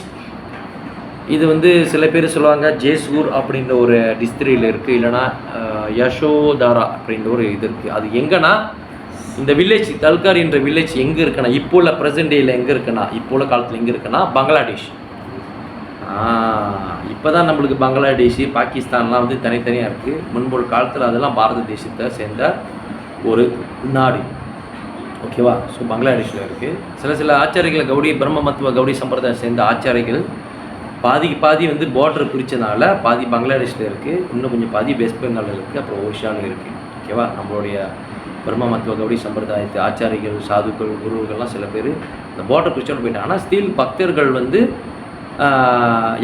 இது வந்து சில பேர் சொல்லுவாங்க ஜேசூர் அப்படின்ற ஒரு டிஸ்ட்ரிக்டில் இருக்குது, இல்லைனா யசோதாரா அப்படின்ற ஒரு இது இருக்குது. அது எங்கன்னா இந்த வில்லேஜ் தல்காரின்ற வில்லேஜ் எங்கே இருக்குன்னா, இப்போ உள்ள ப்ரெசன்ட் டேயில் எங்கே இருக்குன்னா, இப்போ உள்ள காலத்தில் எங்கே இருக்குன்னா பங்களாதேஷ். இப்போ தான் நம்மளுக்கு பங்களாதேஷ், பாகிஸ்தான்லாம் வந்து தனித்தனியாக இருக்குது. முன்பொரு காலத்தில் அதெல்லாம் பாரத தேசத்தை சேர்ந்த ஒரு நாடு. ஓகேவா? ஸோ பங்களாதேஷில் இருக்குது. சில ஆச்சாரிகள் கௌடி பிரம்ம மத்துவ கௌடி சம்பிரதாயம் சேர்ந்த ஆச்சாரிகள் பாதிக்கு பாதி வந்து பார்டர் பிரித்தனால பாதி பங்களாதேஷில் இருக்குது, இன்னும் கொஞ்சம் பாதி வெஸ்ட் பெங்காலில் இருக்குது, அப்புறம் ஒரிஷாவில் இருக்குது. ஓகேவா? நம்மளுடைய பிரம்ம மத்துவ கௌடி சம்பிரதாயத்து ஆச்சாரிகள், சாதுக்கள், குருக்கள்லாம் சில பேர் இந்த பார்டர் பிரிச்சோன்னு போயிட்டாங்க. ஆனால் ஸ்டில் பக்தர்கள் வந்து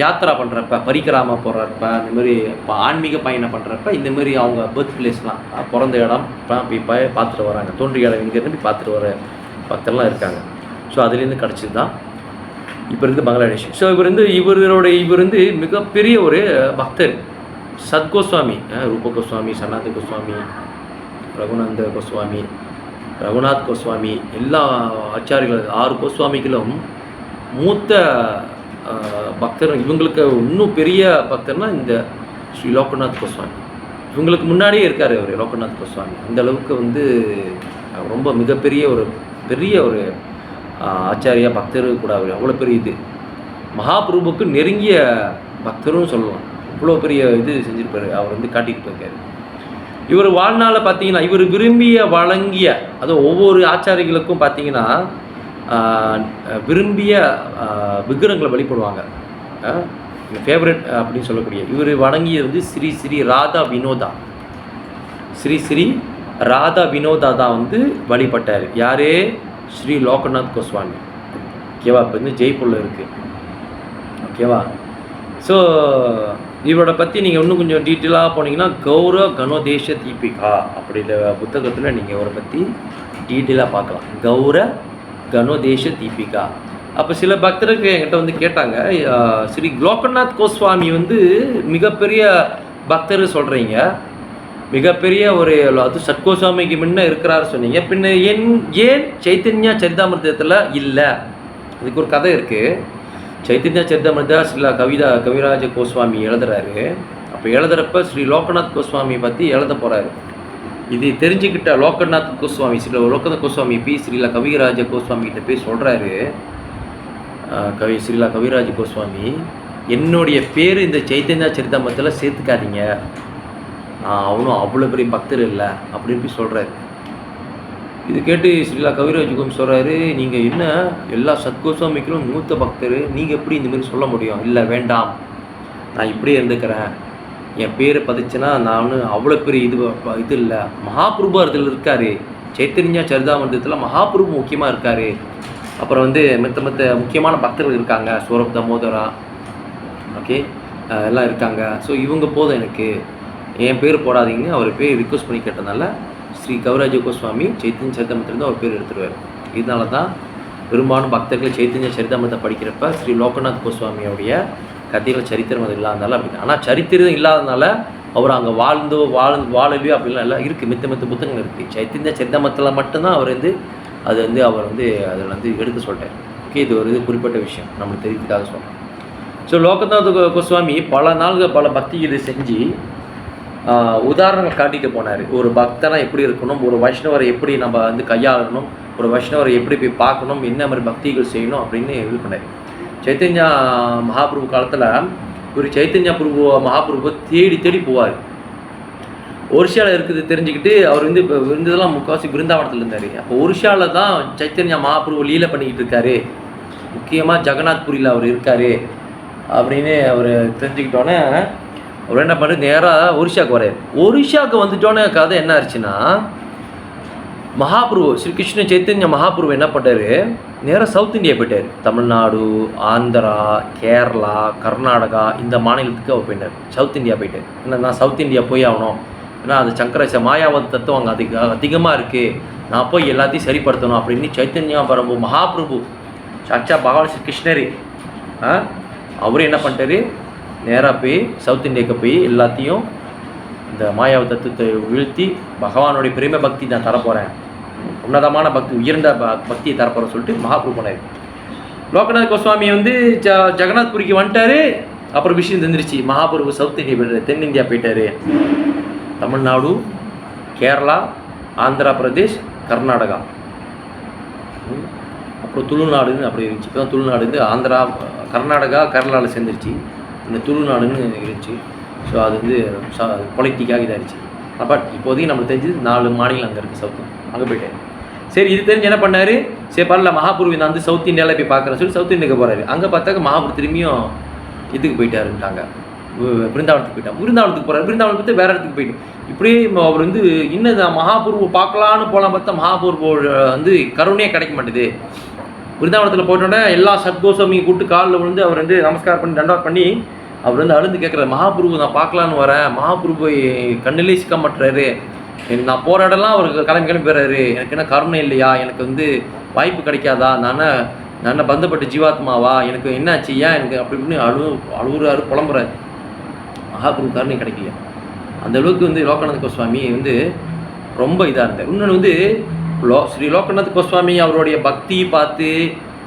யாத்திரா பண்ணுறப்ப, பரிக்கிராமா போடுறப்ப, இந்தமாரி ஆன்மீக பயணம் பண்ணுறப்ப இந்தமாரி அவங்க பர்த் பிளேஸ்லாம், பிறந்த இடம் போய் பார்த்துட்டு வராங்க. தோன்றிய இடம் இங்கேருந்து போய் பார்த்துட்டு வர பக்தர்லாம் இருக்காங்க. ஸோ அதுலேருந்து கிடச்சது தான் இப்போ இருக்குது பங்களாதேஷ். ஸோ இவர் வந்து மிகப்பெரிய ஒரு பக்தர். சத்கோஸ்வாமி, ரூப கோஸ்வாமி, சனாத கோஸ்வாமி, ரகுநந்த கோஸ்வாமி, ரகுநாத் கோஸ்வாமி, எல்லா ஆச்சாரிகள் 6 கோஸ்வாமிகளும் மூத்த பக்தர். இவங்களுக்கு இன்னும் பெரிய பக்தர்னால் இந்த ஸ்ரீ லோகநாத் கோஸ்வாமி. இவங்களுக்கு முன்னாடியே இருக்கார் அவர் லோகநாத் கோஸ்வாமி. அந்த அளவுக்கு வந்து ரொம்ப மிகப்பெரிய ஒரு ஆச்சாரியா, பக்தர் கூட அவர். அவ்வளோ பெரிய இது மகாபிரபுக்கு நெருங்கிய பக்தரும் சொல்லலாம். இவ்வளோ பெரிய இது செஞ்சுருப்பார், அவர் வந்து காட்டிட்டு போயிருக்காரு. இவர் வாழ்நாளை பார்த்தீங்கன்னா இவர் விரும்பிய வழங்கிய, அதுவும் ஒவ்வொரு ஆச்சாரிகளுக்கும் பார்த்தீங்கன்னா விரும்பிய விக்கிரகங்களை வழிபடுவாங்க. ஃபேவரட் அப்படின்னு சொல்லக்கூடிய இவர் வழங்கியது வந்து ஸ்ரீ ஸ்ரீ ராதா வினோதா. ஸ்ரீ ராதா வினோதா தான் வந்து வழிபட்டார். யாரே? ஸ்ரீ லோகநாத் கோஸ்வாமி. ஓகேவா? இப்போ வந்து ஜெய்ப்பூரில் இருக்குது. ஓகேவா? ஸோ இவரோட பற்றி நீங்கள் இன்னும் கொஞ்சம் டீட்டெயிலாக போனீங்கன்னா கௌர கணோதேஷ தீபிகா அப்படின்ற புத்தகத்தில் நீங்கள் இவரை பற்றி டீட்டெயிலாக பார்க்கலாம். கௌர கணோதேஷ தீபிகா. அப்போ சில பக்தர்கள் என்கிட்ட வந்து கேட்டாங்க, ஸ்ரீ லோகநாத் கோஸ்வாமி வந்து மிகப்பெரிய பக்தர் சொல்கிறீங்க, மிகப்பெரிய ஒரு அது சத்கோஸ்வாமிக்கு முன்ன இருக்கிறாரு சொன்னீங்க, பின்ன ஏன் சைத்தன்யா சரிதாமிர்தத்தில் இல்லை? அதுக்கு ஒரு கதை இருக்குது. சைத்தன்யா சரிதாமிர்தா ஸ்ரீ கவிராஜ கோஸ்வாமி எழுதுறாரு. அப்போ எழுதுறப்ப ஸ்ரீ லோகநாத் கோஸ்வாமி பற்றி எழுத போகிறாரு. இது தெரிஞ்சுக்கிட்ட லோகநாத் கோஸ்வாமி, ஸ்ரீ லோகநாத் கோஸ்வாமி போய் ஸ்ரீலா கவிராஜ கோஸ்வாமி கிட்ட போய் சொல்கிறாரு, ஸ்ரீலா கவிராஜ கோஸ்வாமி, என்னுடைய பேர் இந்த சைத்தன்யா சரிதாமிர்தத்தில் சேர்த்துக்காதீங்க, அவனும் அவ்வளோ பெரிய பக்தர் இல்லை அப்படின்னு போய் சொல்கிறாரு. இது கேட்டு ஸ்ரீலா கவிராஜ கோஸ்வாமி சொல்கிறாரு, நீங்கள் என்ன எல்லா சத்கோஸ்வாமிகளும் மூத்த பக்தர், நீங்கள் எப்படி இந்தமாரி சொல்ல முடியும்? இல்லை வேண்டாம், நான் இப்படியே இருந்துக்கிறேன், என் பேரை பதிச்சுன்னா நான் அவ்வளோ பெரிய இது இல்லை. மகாபிரபு அதில் இருக்கார், சைத்தன்யா சரிதாமிர்தத்தில் மகாபிரபு முக்கியமாக இருக்கார். அப்புறம் வந்து மற்ற முக்கியமான பக்தர்கள் இருக்காங்க, சூரப் தாமோதரா, ஓகே, எல்லாம் இருக்காங்க. ஸோ இவங்க போதும், எனக்கு என் பேர் போடாதீங்க. அவர் பேர் ரிக்வஸ்ட் பண்ணி கேட்டதுனால ஸ்ரீ கவிராஜ கோஸ்வாமி சைத்தன்ய சரிதாமிர்தத்தில் அவர் பேர் எடுத்துருவார். இதனால தான் பெரும்பாலும் பக்தர்கள் சைத்தன்ய சரிதாமிர்தம் படிக்கிறப்ப ஸ்ரீ லோகநாத் கோஸ்வாமியோடைய கதைகள் சரித்திரம் அது இல்லாதனால அப்படி. ஆனால் சரித்திரம் இல்லாதனால அவர் அங்கே வாழலையோ அப்படிலாம் எல்லாம் இருக்குது. மித்த புத்தகங்கள் இருக்குது. சைத்தன்ய சரிதாமிர்தத்தில் மட்டும்தான் அவர் வந்து அவர் வந்து அதில் வந்து எடுத்து சொல்லிட்டார். ஓகே, இது ஒரு குறிப்பிட்ட விஷயம் நம்மளுக்கு தெரிவிக்கிறதுக்காக சொல்கிறேன். ஸோ லோகநாத் கோஸ்வாமி பல நாள்கள் பல பக்தி இது செஞ்சு உதாரணங்கள் காட்டிட்டு போனார். ஒரு பக்தனாக எப்படி இருக்கணும், ஒரு வைஷ்ணவரை எப்படி நம்ம வந்து கையாளணும், ஒரு வைஷ்ணவரை எப்படி போய் பார்க்கணும், என்ன மாதிரி பக்திகள் செய்யணும் அப்படின்னு இது பண்ணார். சைத்தன்யா மகாபிரபு காலத்தில் ஒரு சைத்தன்யா மகாபிரபு தேடி தேடி போவார். ஒரிஷாவில் இருக்குது தெரிஞ்சுக்கிட்டு அவர் வந்து இப்போ இருந்ததெல்லாம் முக்கால்வாசி பிருந்தாவனத்தில் இருந்தார். அப்போ ஒரிஷாவில் தான் சைத்தன்யா மகாபிரபு லீலை பண்ணிக்கிட்டு இருக்காரு, முக்கியமாக ஜெகநாத்புரியில் அவர் இருக்கார் அப்படின்னு அவர் தெரிஞ்சுக்கிட்டோன்னே அவர் என்ன பண்ணுறது, நேராக ஒரிஷாவுக்கு வராரு. ஒரிஷாவுக்கு வந்துட்டோன்னே கதை என்ன ஆச்சுன்னா, மகாபிரபு ஸ்ரீ கிருஷ்ண சைத்தன்யா மகாபிரபு என்ன பண்ணார், நேராக சவுத் இந்தியா போயிட்டார். தமிழ்நாடு, ஆந்திரா, கேரளா, கர்நாடகா இந்த மாநிலத்துக்கு அவர் போயிட்டார். சவுத் இந்தியா போயிட்டார். ஏன்னா நான் சவுத் இந்தியா போய் ஆகணும், ஏன்னா அது சங்கர மாயாவத தத்துவம் அங்கே அதிகமாக இருக்குது, நான் போய் எல்லாத்தையும் சரிப்படுத்தணும் அப்படின்னு சைத்தன்யா மகாபிரபு சாட்சா பகவான் ஸ்ரீ கிருஷ்ணரே அவரும் என்ன பண்ணிட்டாரு, நேராக போய் சவுத் இந்தியாவுக்கு போய் எல்லாத்தையும் இந்த மாயாவ தத்துவத்தை வீழ்த்தி பகவானுடைய பிரேம பக்தி நான் தரப்போகிறேன், உன்னதமான பக்தி, உயர்ந்த பக்தியை தரப்போகிறேன்னு சொல்லிட்டு மகாபிரபு போனார். லோகநாத் கோஸ்வாமி வந்து ஜெகநாத்புரிக்கு வந்துட்டார். அப்புறம் விஷயம் தெரிஞ்சிருச்சு, மகாபிரபு சவுத் இந்தியா போயிட்டார், தென்னிந்தியா போயிட்டார். தமிழ்நாடு, கேரளா, ஆந்திரா பிரதேஷ், கர்நாடகா, அப்புறம் துளுநாடுன்னு அப்படி இருந்துச்சு. இப்போ தான் துளுநாடு ஆந்திரா, கர்நாடகா, கேரளாவில் சேர்ந்துருச்சு. இந்த துளுநாடுன்னு இருந்துச்சு. ஸோ அது வந்து பொலிட்டிக்காக இதாகிடுச்சு. பட் இப்போதைக்கு நம்மளுக்கு தெரிஞ்சது 4 மாநிலம் அங்கே இருக்குது, சவுத் அங்கே போயிட்டார். சரி, இது தெரிஞ்சு என்ன பண்ணார், சரி பரவாயில்ல மகாபிரபு நான் வந்து சவுத் இந்தியாவில் போய் பார்க்குறேன்னு சொல்லி சவுத் இந்தியாவுக்கு போகிறாரு. அங்கே பார்த்தாக்க மகாபிரபு திரும்பியும் இதுக்கு போயிட்டாருன்ட்டாங்க, பிருந்தாவனத்துக்கு போயிட்டான். பிருந்தாவனத்துக்கு போகிறார், பிருந்தாவனத்தை பார்த்து வேறு இடத்துக்கு போயிட்டு இப்படியே அவர் வந்து இன்னும் மகாபிரபு பார்க்கலான்னு போகலாம் பார்த்தா மகாபிரபு வந்து கருணையே கிடைக்க மாட்டேது. பிருந்தாவனத்தில் போயிட்டோன்னே எல்லா சத்கோஸ்வாமியை கூப்பிட்டு காலில் விழுந்து அவர் வந்து நமஸ்காரம் பண்ணி தண்டவாட் பண்ணி அவர் வந்து அழுந்து கேட்குறாரு, மகாபிரபு நான் பார்க்கலான்னு வரேன், மகாபிரபு கண்ணிலே சிக்க மாட்டுறாரு, எனக்கு நான் போகிற இடம்லாம் அவர் கிளம்பி போயிடுறாரு, எனக்கு என்ன கருணை இல்லையா, எனக்கு வந்து வாய்ப்பு கிடைக்காதா, நான் பந்தப்பட்ட ஜீவாத்மாவா, எனக்கு என்னாச்சு, ஏன் எனக்கு அப்படி இப்படின்னு அழுகுறாரு, புலம்புறாரு. மகாபிரபு கருணை கிடைக்கல. அந்த அளவுக்கு வந்து லோகநாத் கோஸ்வாமி வந்து ரொம்ப இதாக இருந்தார். இன்னொன்று வந்து ஸ்ரீ லோகநாத் கோஸ்வாமி அவருடைய பக்தி பார்த்து,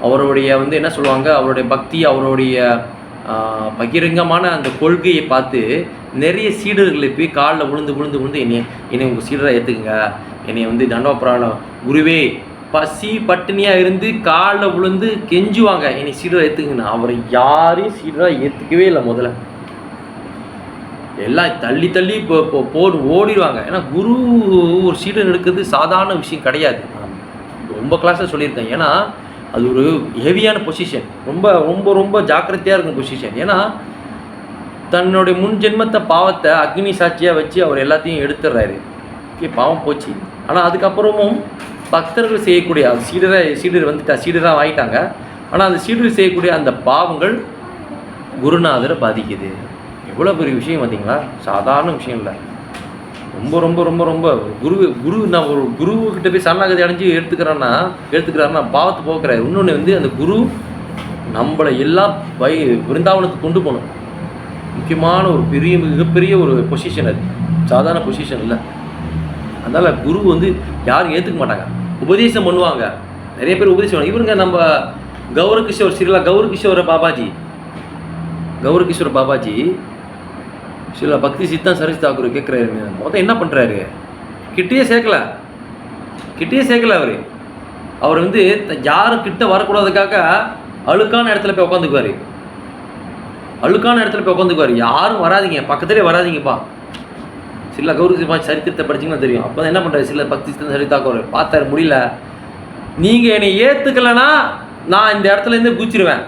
அவருடைய வந்து என்ன சொல்லுவாங்க, அவருடைய பக்தி, அவருடைய பகிரங்கமான அந்த கொள்கையை பார்த்து நிறைய சீடர்களை போய் காலில் விழுந்து என்னை உங்கள் சீடராக ஏற்றுக்குங்க, என்னை வந்து தண்டோபுராணம் குருவே பசி பட்டினியாக இருந்து காலில் விழுந்து கெஞ்சுவாங்க, என்னை சீடராக ஏற்றுக்குங்கண்ணா. அவரை யாரையும் சீடராக ஏற்றுக்கவே இல்லை. முதல்ல எல்லாம் தள்ளி ஓடிடுவாங்க. ஏன்னா குரு ஒரு சீடன் எடுக்கிறது சாதாரண விஷயம் கிடையாது. ரொம்ப கிளாஸில் சொல்லியிருக்கேன். ஏன்னா அது ஒரு ஹெவியான பொசிஷன், ரொம்ப ரொம்ப ரொம்ப ஜாக்கிரதையாக இருக்கும் பொசிஷன். ஏன்னா தன்னுடைய முன் ஜென்மத்தை பாவத்தை அக்னி சாட்சியாக வச்சு அவர் எல்லாத்தையும் எடுத்துடுறாரு. பாவம் போச்சு. ஆனால் அதுக்கப்புறமும் பக்தர்கள் செய்யக்கூடிய சீடர் வந்துட்டா, சீடராக ஆகிட்டாங்க. ஆனால் அந்த சீடர் செய்யக்கூடிய அந்த பாவங்கள் குருநாதரை பாதிக்குது. எவ்வளோ பெரிய விஷயம் பார்த்தீங்களா, சாதாரண விஷயம் இல்லை. ரொம்ப ரொம்ப ரொம்ப ரொம்ப குரு நான் ஒரு குருக்கிட்ட போய் சரணாகதி அடைஞ்சு எடுத்துக்கிறாருன்னா பாவத்தை போக்குறாரு. இன்னொன்று வந்து அந்த குரு நம்மளை எல்லாம் விருந்தாவனத்துக்கு கொண்டு போகணும். முக்கியமான ஒரு மிகப்பெரிய ஒரு பொசிஷன், அது சாதாரண பொசிஷன் இல்லை. அதனால் குரு வந்து யாரும் ஏற்றுக்க மாட்டாங்க, உபதேசம் பண்ணுவாங்க. நிறைய பேர் உபதேசம் பண்ணுவாங்க. இவருங்க நம்ம கௌரகிஷோர் ஸ்ரீலா கௌரகிஷோர பாபாஜி சில பக்தி சித்தம் சரஸ் தாக்கூர் கேட்குறாரு. மொத்தம் என்ன பண்ணுறாரு, கிட்டேயே சேர்க்கல அவர் வந்து யாரும் கிட்ட வரக்கூடாதுக்காக அழுக்கான இடத்துல போய் உட்காந்துக்குவார். யாரும் வராதிங்க, பக்கத்துலேயே வராதிங்கப்பா. சில கௌரி சரித்திரத்தை படிச்சிங்கன்னா தெரியும். அப்போ தான் என்ன பண்ணுறாரு, சில பக்தி சித்தம் சரஸ் தாக்கூர் பார்த்தாரு, முடியல, நீங்கள் என்னை ஏற்றுக்கலைன்னா நான் இந்த இடத்துலேருந்து குச்சிருவேன்,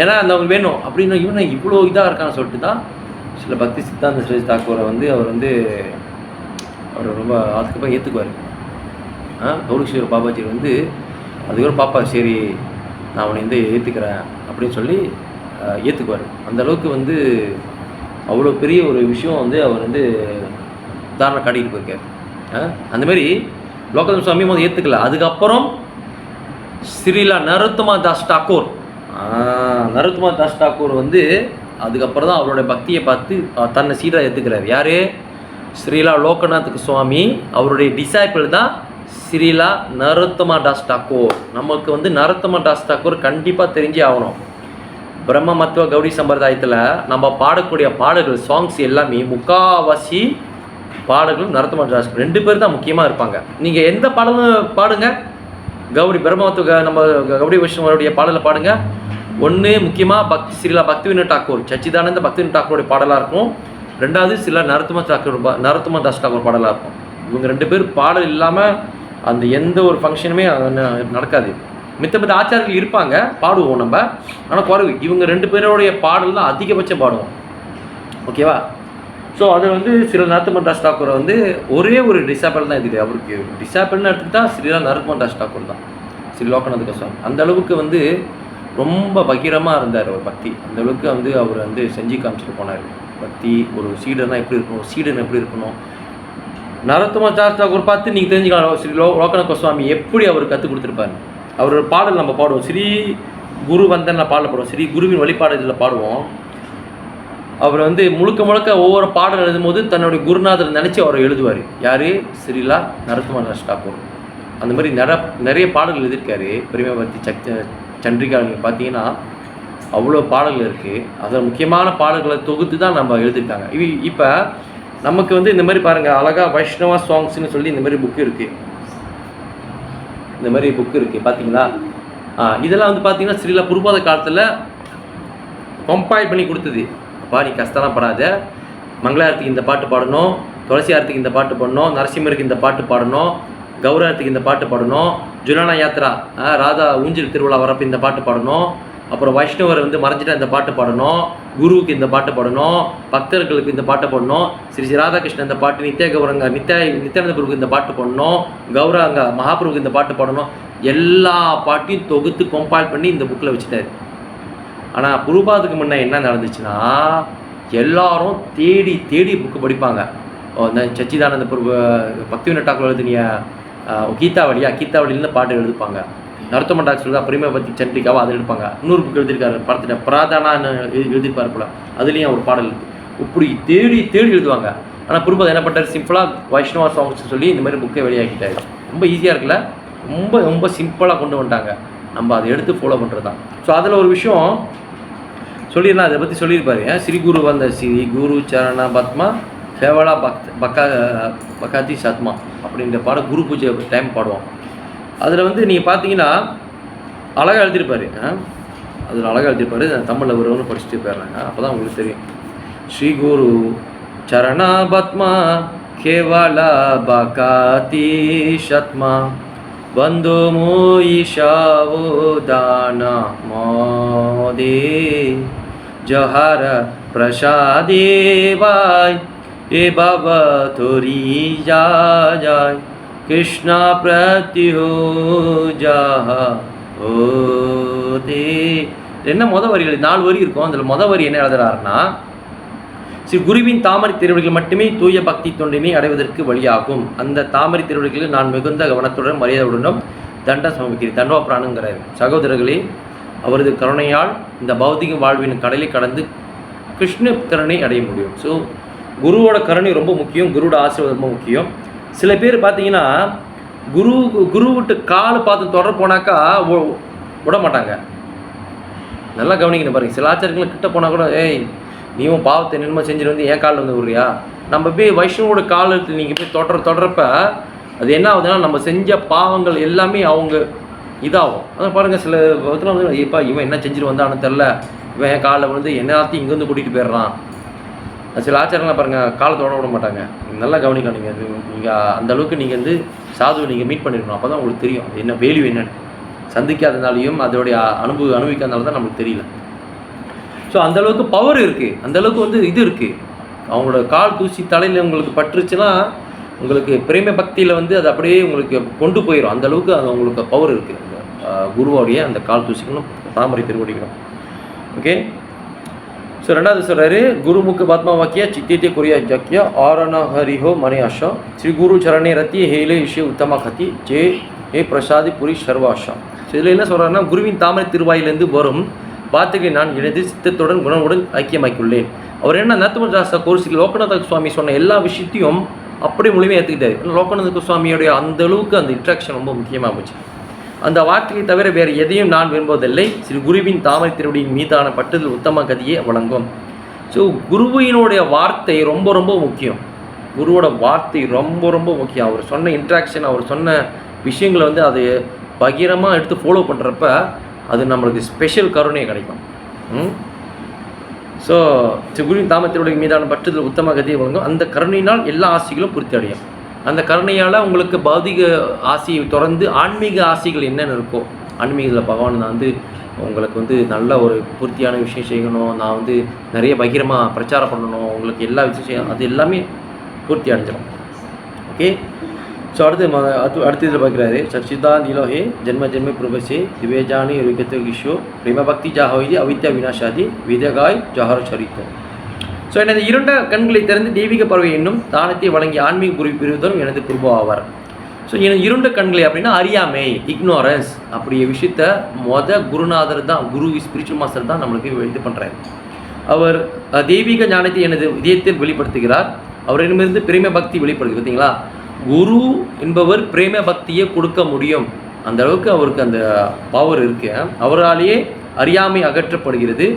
ஏன்னா அந்த அவங்க வேணும் அப்படின்னு. இவனை இவ்வளோ இதாக இருக்கான்னு சொல்லிட்டு தான் சில பக்தி சித்தாந்த சரஸ் தாக்கூரை வந்து அவர் ரொம்ப அதுக்கப்புறம் ஏற்றுக்குவார். கௌரீஸ்வர் பாபாஜி வந்து அதுக்கப்புறம் பாப்பா சரி நான் அவனை வந்து ஏற்றுக்கிறேன் அப்படின்னு சொல்லி ஏற்றுக்குவார். அந்தளவுக்கு வந்து அவ்வளோ பெரிய ஒரு விஷயம் வந்து அவர் வந்து உதாரணம் காட்டிகிட்டு போயிருக்கார். அந்தமாரி லோகநாத் சுவாமி வந்து ஏற்றுக்கல. அதுக்கப்புறம் ஸ்ரீலா நரோத்தமா தாஸ் டாக்கூர் வந்து அதுக்கப்புறம் தான் அவருடைய பக்தியை பார்த்து தன்னை சீடராக ஏற்றுக்கிறார். யார், ஸ்ரீலா லோகநாத் சுவாமி. அவருடைய டிசைபிள் தான் ஸ்ரீலா நரோத்தமா தாஸ் டாக்கூர். நமக்கு வந்து நரோத்தமா தாஸ் டாக்கூர் கண்டிப்பாக தெரிஞ்சே ஆகணும். பிரம்ம மத்துவ கௌடி சம்பிரதாயத்தில் நம்ம பாடக்கூடிய பாடல்கள் சாங்ஸ் எல்லாமே முக்காவாசி பாடல்கள் நரோத்தமா தாஸ் 2 பேர் தான் முக்கியமாக இருப்பாங்க. நீங்கள் எந்த பாடலும் பாடுங்க, கௌடி பிரம்ம மத்துவ நம்ம கௌடி வைஷ்ணவருடைய பாடலை பாடுங்க, ஒன்று முக்கியமாக ஸ்ரீலா பக்திவினோத் டாக்கூர், சச்சிதானந்த பக்திவினோத் டாக்கூருடைய பாடலாக இருக்கும். ரெண்டாவது ஸ்ரீலா நரோத்தம தாஸ் டாக்கூர் பாடலாக இருக்கும். இவங்க 2 பேர் பாடல் இல்லாமல் அந்த எந்த ஒரு ஃபங்க்ஷனுமே நடக்காது. மித்த ஆச்சாரியர்கள் இருப்பாங்க, பாடுவோம் நம்ம, ஆனால் குறைவு. இவங்க 2 பேருடைய பாடல் தான் அதிகபட்சம் பாடுவோம். ஓகேவா? ஸோ அது வந்து ஸ்ரீலா நரோத்தம தாஸ் டாக்கூரை வந்து ஒரே ஒரு டிசாபிள் தான் இருக்குது. அவருக்கு டிசாபிள்னு எடுத்துக்கிட்டால் ஸ்ரீலா நரோத்தம தாஸ் டாக்கூர் தான், ஸ்ரீ லோகநாத கோஸ்வாமி. அந்த அளவுக்கு வந்து ரொம்ப பகிரமாக இருந்தார் அவர் பக்தி. அந்த அளவுக்கு வந்து அவர் வந்து செஞ்சு காமிச்சிட்டு போனார். பக்தி ஒரு சீடர்னா எப்படி இருக்கணும், சீடன் எப்படி இருக்கணும். நரோத்தம தாஸ் டாக்கூர் பார்த்து நீங்கள் தெரிஞ்சுக்கலாம் ஸ்ரீ லோகநாத கோஸ்வாமி எப்படி அவர் கற்றுக் கொடுத்துருப்பாரு. அவரோட பாடல் நம்ம பாடுவோம், ஸ்ரீ குரு வந்தனில் பாடப்படுவோம், ஸ்ரீ குருவின் வழிபாடு இதில் பாடுவோம். அவர் வந்து முழுக்க ஒவ்வொரு பாடல் எழுதும்போது தன்னுடைய குருநாதர் நினச்சி அவர் எழுதுவார். யார்? ஸ்ரீலா நரோத்தம தாஸ் டாக்கூர். அந்த மாதிரி நிறைய பாடல்கள் எழுதியிருக்காரு. பெருமை பக்தி சந்திரிகா நீங்கள் பார்த்தீங்கன்னா அவ்வளோ பாடல்கள் இருக்குது. அதில் முக்கியமான பாடல்களை தொகுத்து தான் நம்ம எழுதியிருக்காங்க. இப்போ நமக்கு வந்து இந்த மாதிரி பாருங்கள், அழகாக வைஷ்ணவா சாங்ஸ்ன்னு சொல்லி இந்த மாதிரி புக்கு இருக்குது. இந்த மாதிரி புக்கு இருக்குது பார்த்தீங்களா? இதெல்லாம் வந்து பார்த்தீங்கன்னா ஸ்ரீலா புருபாத காலத்தில் கம்பைல் பண்ணி கொடுத்தது. அப்பா நீ கஷ்டம்லாம் படாத, மங்களாரத்துக்கு இந்த பாட்டு பாடணும், துளசி ஆரத்துக்கு இந்த பாட்டு பாடணும், நரசிம்மருக்கு இந்த பாட்டு பாடணும், கௌரவத்துக்கு இந்த பாட்டு பாடணும், ஜுலானா யாத்ரா ராதா ஊஞ்சல் திருவிழா வரப்போ இந்த பாட்டு பாடணும், அப்புறம் வைஷ்ணவர் வந்து மறைஞ்சிட்டா இந்த பாட்டு பாடணும், குருவுக்கு இந்த பாட்டு பாடணும், பக்தர்களுக்கு இந்த பாட்டு பாடணும், ஸ்ரீ ஸ்ரீ ராதாகிருஷ்ணன் இந்த பாட்டு, நித்யானந்த பிரபுக்கு இந்த பாட்டு பாடணும், கௌரவங்க மகாபிரபுக்கு இந்த பாட்டு பாடணும். எல்லா பாட்டையும் தொகுத்து கம்பைல் பண்ணி இந்த புக்கில் வச்சுட்டாரு. ஆனால் புருபாதுக்கு முன்னே என்ன நடந்துச்சுன்னா, எல்லாரும் தேடி புக்கு படிப்பாங்க. இந்த சச்சிதானந்த பிரபு பக்திவினோத் டாக்கூர் எழுதினிய கீதாவளியிலேருந்து பாட்டு எழுதிப்பாங்க. நரோத்தம தாஸ் பிரிமை பக்தி சந்திரிகாவை அதை எடுப்பாங்க. இன்னொரு புக் எழுதியிருக்காரு படத்தில் பிராதானான்னு எழுதியிருப்பார் போல, அதுலேயும் ஒரு பாடல் இருக்குது. இப்படி தேடி எழுதுவாங்க. ஆனால் புருபாத் என்ன பண்ணுறாரு, சிம்பிளாக வைஷ்ணவா சாங்ஸ் சொல்லி இந்த மாதிரி புக்கை வெளியாக்கிட்டாரு. ரொம்ப ஈஸியாக இருக்குல்ல, ரொம்ப சிம்பிளாக கொண்டு வந்துட்டாங்க. நம்ம அதை எடுத்து ஃபாலோ பண்ணுறது தான். ஸோ அதில் ஒரு விஷயம் சொல்லிடலாம், அதை பற்றி சொல்லியிருப்பாரு. ஸ்ரீ குரு வந்த ஸ்ரீ குரு சரண பத்மா கேவலா பக்காதி சத்மா அப்படின்ற பாடம் குரு பூஜை டைம் பாடுவோம். அதில் வந்து நீங்கள் பார்த்தீங்கன்னா அழகாக எழுதியிருப்பார். அதில் அழகாக எழுதியிருப்பார். தமிழில் ஒருவனு படிச்சுட்டு போயிடுறாங்க, அப்போ தான் உங்களுக்கு தெரியும். ஸ்ரீ குரு சரண பத்மா கேவலா பக்காதி சத்மா बंदो मोईशावो दाना मोदे जहार प्रसादे वाय ए बाबा थोरी जा जाय कृष्णा प्रत्यो जहा ओदे. என்ன மொதல் வரிகள் 4 வரி இருக்கும். அதில் மொதல் வரி என்ன எழுதுறாருன்னா, ஸ்ரீ குருவின் தாமரை திருவடிகள் மட்டுமே தூய பக்தி தொண்டினை அடைவதற்கு வழியாகும். அந்த தாமரை திருவடிகளில் நான் மிகுந்த கவனத்துடன் மரியாதையுடனும் தண்டம் சமர்ப்பிக்கிறேன். தண்டவா பிராணுங்கிறார். சகோதரர்களே, அவரது கருணையால் இந்த பௌதிக வாழ்வின் கடலை கடந்து கிருஷ்ண கருணை அடைய முடியும். ஸோ குருவோட கருணை ரொம்ப முக்கியம், குருவோட ஆசீர்வாதம் ரொம்ப முக்கியம். சில பேர் பார்த்தீங்கன்னா குருவிட்டு கால் பார்த்து தொடர போனாக்கா விட மாட்டாங்க. நல்லா கவனிக்கணும் பாருங்கள். சில ஆச்சாரங்கள் கிட்ட போனால் கூட, ஏய் நீயும் பாவத்தை என்னமோ செஞ்சுட்டு வந்து என் காலில் வந்து விட்றியா? நம்ம போய் வைஷ்ணவோட காலத்தில் நீங்கள் போய் தொடரப்ப அது என்ன ஆகுதுன்னா, நம்ம செஞ்ச பாவங்கள் எல்லாமே அவங்க இதாகும். அதான் பாருங்கள், சில விதத்தில் வந்து ஏப்பா இவன் என்ன செஞ்சுட்டு வந்தான்னு தெரில, இவன் என் காலில் வந்து எல்லாத்தையும் இங்கேருந்து கூட்டிகிட்டு போயிடுறான். சில ஆச்சாரங்களாம் பாருங்கள், காலை தொட விட மாட்டாங்க. நல்லா கவனிக்கலாம். நீங்கள் அந்தளவுக்கு நீங்கள் வந்து சாதுவை நீங்கள் மீட் பண்ணிருக்கணும். அப்போ தான் உங்களுக்கு தெரியும் அது என்ன வேல்யூ என்னன்னு. சந்திக்காதனாலையும் அதோடைய அனுபவிக்காதனால தான் நம்மளுக்கு தெரியல. ஸோ அந்தளவுக்கு பவர் இருக்குது, அந்தளவுக்கு வந்து இது இருக்குது. அவங்களோட கால் தூசி தலையில் உங்களுக்கு பட்டுருச்சுன்னா உங்களுக்கு பிரேம பக்தியில் வந்து அது அப்படியே உங்களுக்கு கொண்டு போயிடும். அந்தளவுக்கு அது உங்களுக்கு பவர் இருக்குது. குருவோடைய அந்த கால் தூசிக்கணும், தாமரை திருவடிக்கணும். ஓகே. ஸோ ரெண்டாவது சொல்கிறாரு, குருமுக பத்மா வாக்கிய சித்தியத்தை குறியா ஜக்கிய ஆரண ஹரிஹோ மனை ஆஷா ஸ்ரீ குரு சரணே ரத்தி ஹேலே இஷே உத்தமா கத்தி ஜே ஏ பிரசாதி புரி சர்வாஷா. ஸோ இதில் என்ன சொல்கிறாருன்னா, குருவின் தாமரை திருவாயிலேருந்து வரும் வார்த்தைகளை நான் இணைந்து சித்தத்துடன் குணவுடன் ஐக்கியமாக்கியுள்ளேன். அவர் என்ன நரோத்தம தாஸ் டாக்கூர் லோகநாத சுவாமி சொன்ன எல்லா விஷயத்தையும் அப்படியே முழுமையாக ஏற்றுக்கிட்டாரு. லோகநாத சுவாமியோடைய அந்த அளவுக்கு அந்த இன்ட்ராக்ஷன் ரொம்ப முக்கியமாக போச்சு. அந்த வார்த்தையை தவிர வேறு எதையும் நான் விரும்புவதில்லை. ஸ்ரீ குருவின் தாமரை திருவடியின் மீதான பட்டுதல் உத்தம கதியை வழங்கும். ஸோ குருவினுடைய வார்த்தை ரொம்ப ரொம்ப முக்கியம். குருவோட வார்த்தை ரொம்ப ரொம்ப முக்கியம். அவர் சொன்ன இன்ட்ராக்ஷன், அவர் சொன்ன விஷயங்களை வந்து அதை பகிரமாக எடுத்து ஃபாலோ பண்ணுறப்ப அது நம்மளுக்கு ஸ்பெஷல் கருணை கிடைக்கும். ஸோ குருவின் தாமத்தினுடைய மீதான பற்றுதல் உத்தம கதியை வழங்கும். அந்த கருணையினால் எல்லா ஆசைகளும் பூர்த்தி அடையும். அந்த கருணையால் உங்களுக்கு பௌதிக ஆசையை தொடர்ந்து ஆன்மீக ஆசைகள் என்னென்ன இருக்கோ, ஆன்மீகத்தில் பகவான் நான் வந்து உங்களுக்கு வந்து நல்ல ஒரு பூர்த்தியான விஷயம் செய்யணும், நான் வந்து நிறைய பகிரமாக பிரச்சாரம் பண்ணணும், உங்களுக்கு எல்லா விஷயம் செய்யணும், அது எல்லாமே பூர்த்தி அடைஞ்சிடும். ஓகே. ஸோ அடுத்து இதில் பார்க்குறாரு, சச்சிதா நீலோஹே ஜென்ம ஜென்ம பிரபசே திவேஜானி ருகத்த கிஷோ பிரேம பக்தி ஜாஹோதி அவித்யா வினாஷாதி விதகாய் ஜஹர சரித்தம். ஸோ எனது இருண்ட கண்களை திறந்து தெய்வீக பறவை என்னும் தானத்தை வழங்கிய ஆன்மீக குரு பிரிவுதலும் எனது குருபோ ஆவார். ஸோ எனது இருண்ட கண்களை அப்படின்னா அறியாமை, இக்னோரன்ஸ் அப்படிய விஷயத்த குருநாதர் தான், குரு ஸ்பிரிச்சுவல் மாஸ்டர் தான் நம்மளுக்கு இது பண்ணுறாரு. அவர் தெய்வீக ஞானத்தை எனது இதயத்தில் வெளிப்படுத்துகிறார். அவரிடமிருந்து பிரேம பக்தி வெளிப்படுது. பார்த்தீங்களா, குரு என்பவர் பிரேம பக்தியை கொடுக்க முடியும், அந்த அளவுக்கு அவருக்கு அந்த பவர் இருக்கு. அவராலேயே அறியாமை அகற்றப்படுகிறது.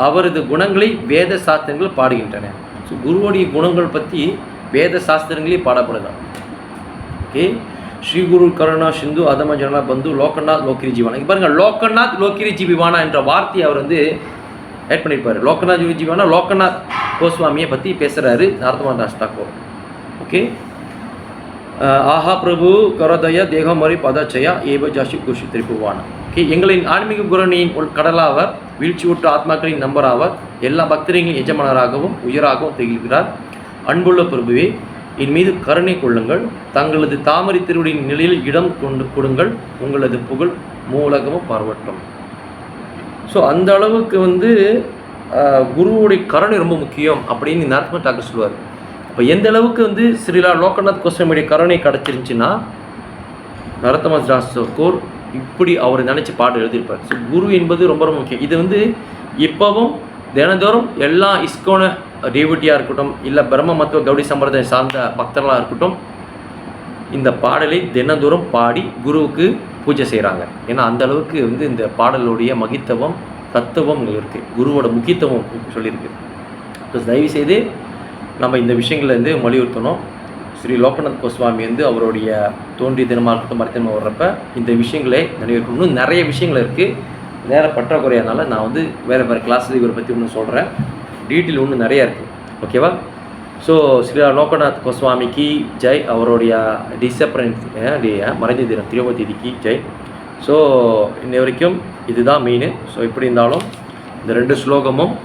அவரது குணங்களை வேத சாஸ்திரங்கள் பாடுகின்றன. ஸோ குருவுடைய குணங்கள் பற்றி வேத சாஸ்திரங்களே பாடப்படுதான். ஓகே. ஸ்ரீ குரு கருணா சிந்து அதம ஜனா பந்து லோகநாத் லோக்கிரி ஜீவானா. இங்கே பாருங்கள், லோகநாத் லோக்கிரி ஜீவானா என்ற வார்த்தையை அவர் வந்து ஆட் பண்ணியிருப்பார். லோகநாத் ஜீவானா லோகநாத் கோஸ்வாமியை பற்றி பேசுகிறாரு நாரதமான் தாஸ் தாக்கூர். ஓகே. ஆஹா பிரபு கரதய தேகமரி பதச்சயா ஏவ ஜாஷி குஷி திருப்புவானா. ஓகே. எங்களின் ஆன்மீக குரணியின் கடலாவர், வீழ்ச்சி விட்டு ஆத்மாக்களின் நம்பராவர், எல்லா பக்தர்களின் எஜமானராகவும் உயராகவும் திகழ்கிறார். அன்புள்ள பிரபுவே, என் மீது கருணை கொள்ளுங்கள். தங்களது தாமரை திருவடியின் நிலையில் இடம் கொடுங்கள். உங்களது புகழ் மூலகமும் பரவட்டும். ஸோ அந்த அளவுக்கு வந்து குருவுடைய கருணை ரொம்ப முக்கியம் அப்படின்னு நாரதமான் தாக்கூர் சொல்லுவார். இப்போ எந்த அளவுக்கு வந்து ஸ்ரீலா லோகநாத் கோஸ்வாமியுடைய கருணை கிடச்சிருந்துச்சின்னா, நாரதமான் தாஸ் தாக்கூர் இப்படி அவர் நினச்சி பாட்டு எழுதியிருப்பார். ஸோ குரு என்பது ரொம்ப ரொம்ப முக்கியம். இது வந்து இப்போவும் தினந்தோறும் எல்லா இஸ்கோன டேவிட்டியாக இருக்கட்டும், இல்லை பிரம்ம மத்துவ கௌடி சம்பிரதாயம் சார்ந்த பக்தர்களாக இருக்கட்டும், இந்த பாடலை தினந்தோறும் பாடி குருவுக்கு பூஜை செய்கிறாங்க. ஏன்னா அந்த அளவுக்கு வந்து இந்த பாடலுடைய மகித்துவம் தத்துவம் இருக்குது, குருவோட முக்கியத்துவம் சொல்லியிருக்கு. ஸோ தயவுசெய்து நம்ம இந்த விஷயங்களை வந்து வலியுறுத்தணும். ஸ்ரீ லோகநாத் கோஸ்வாமி வந்து அவருடைய தோன்றிய தினமாக இருக்கட்டும், மருத்துவம் வர்றப்ப இந்த விஷயங்களே நினைவிருக்கணும். இன்னும் நிறைய விஷயங்கள் இருக்குது, நேர பற்றாக்குறையானால நான் வந்து வேறு வேறு கிளாஸில் இவரை பற்றி இன்னும் சொல்கிறேன். டீட்டெயில் இன்னும் நிறையா இருக்குது. ஓகேவா? ஸோ ஸ்ரீ லோகநாத் கோஸ்வாமிக்கு ஜெய். அவருடைய டிசம்பர் மறைந்த தினம் 20 தேதிக்கு ஜெய். ஸோ இன்ன வரைக்கும் இதுதான் மெயின். ஸோ எப்படி இருந்தாலும் இந்த 2 ஸ்லோகமும்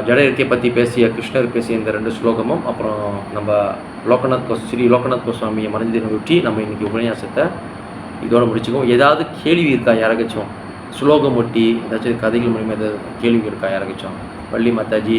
ஜட இருக்கையை பற்றி பேசிய கிருஷ்ணர் பேசிய இந்த 2 ஸ்லோகமும், அப்புறம் நம்ம ஸ்ரீ லோகநாத் கோஸ்வாமியை மறைந்த தினம் ஒட்டி நம்ம இன்றைக்கி உபன்யாசத்தை இதோட முடிச்சுக்கோம். ஏதாவது கேள்வி இருக்கா யாராச்சும்? ஸ்லோகம் ஒட்டி ஏதாச்சும் கதைகள் மூலியமாக ஏதாவது கேள்வி இருக்கா யாராச்சும்? வள்ளி மாதாஜி,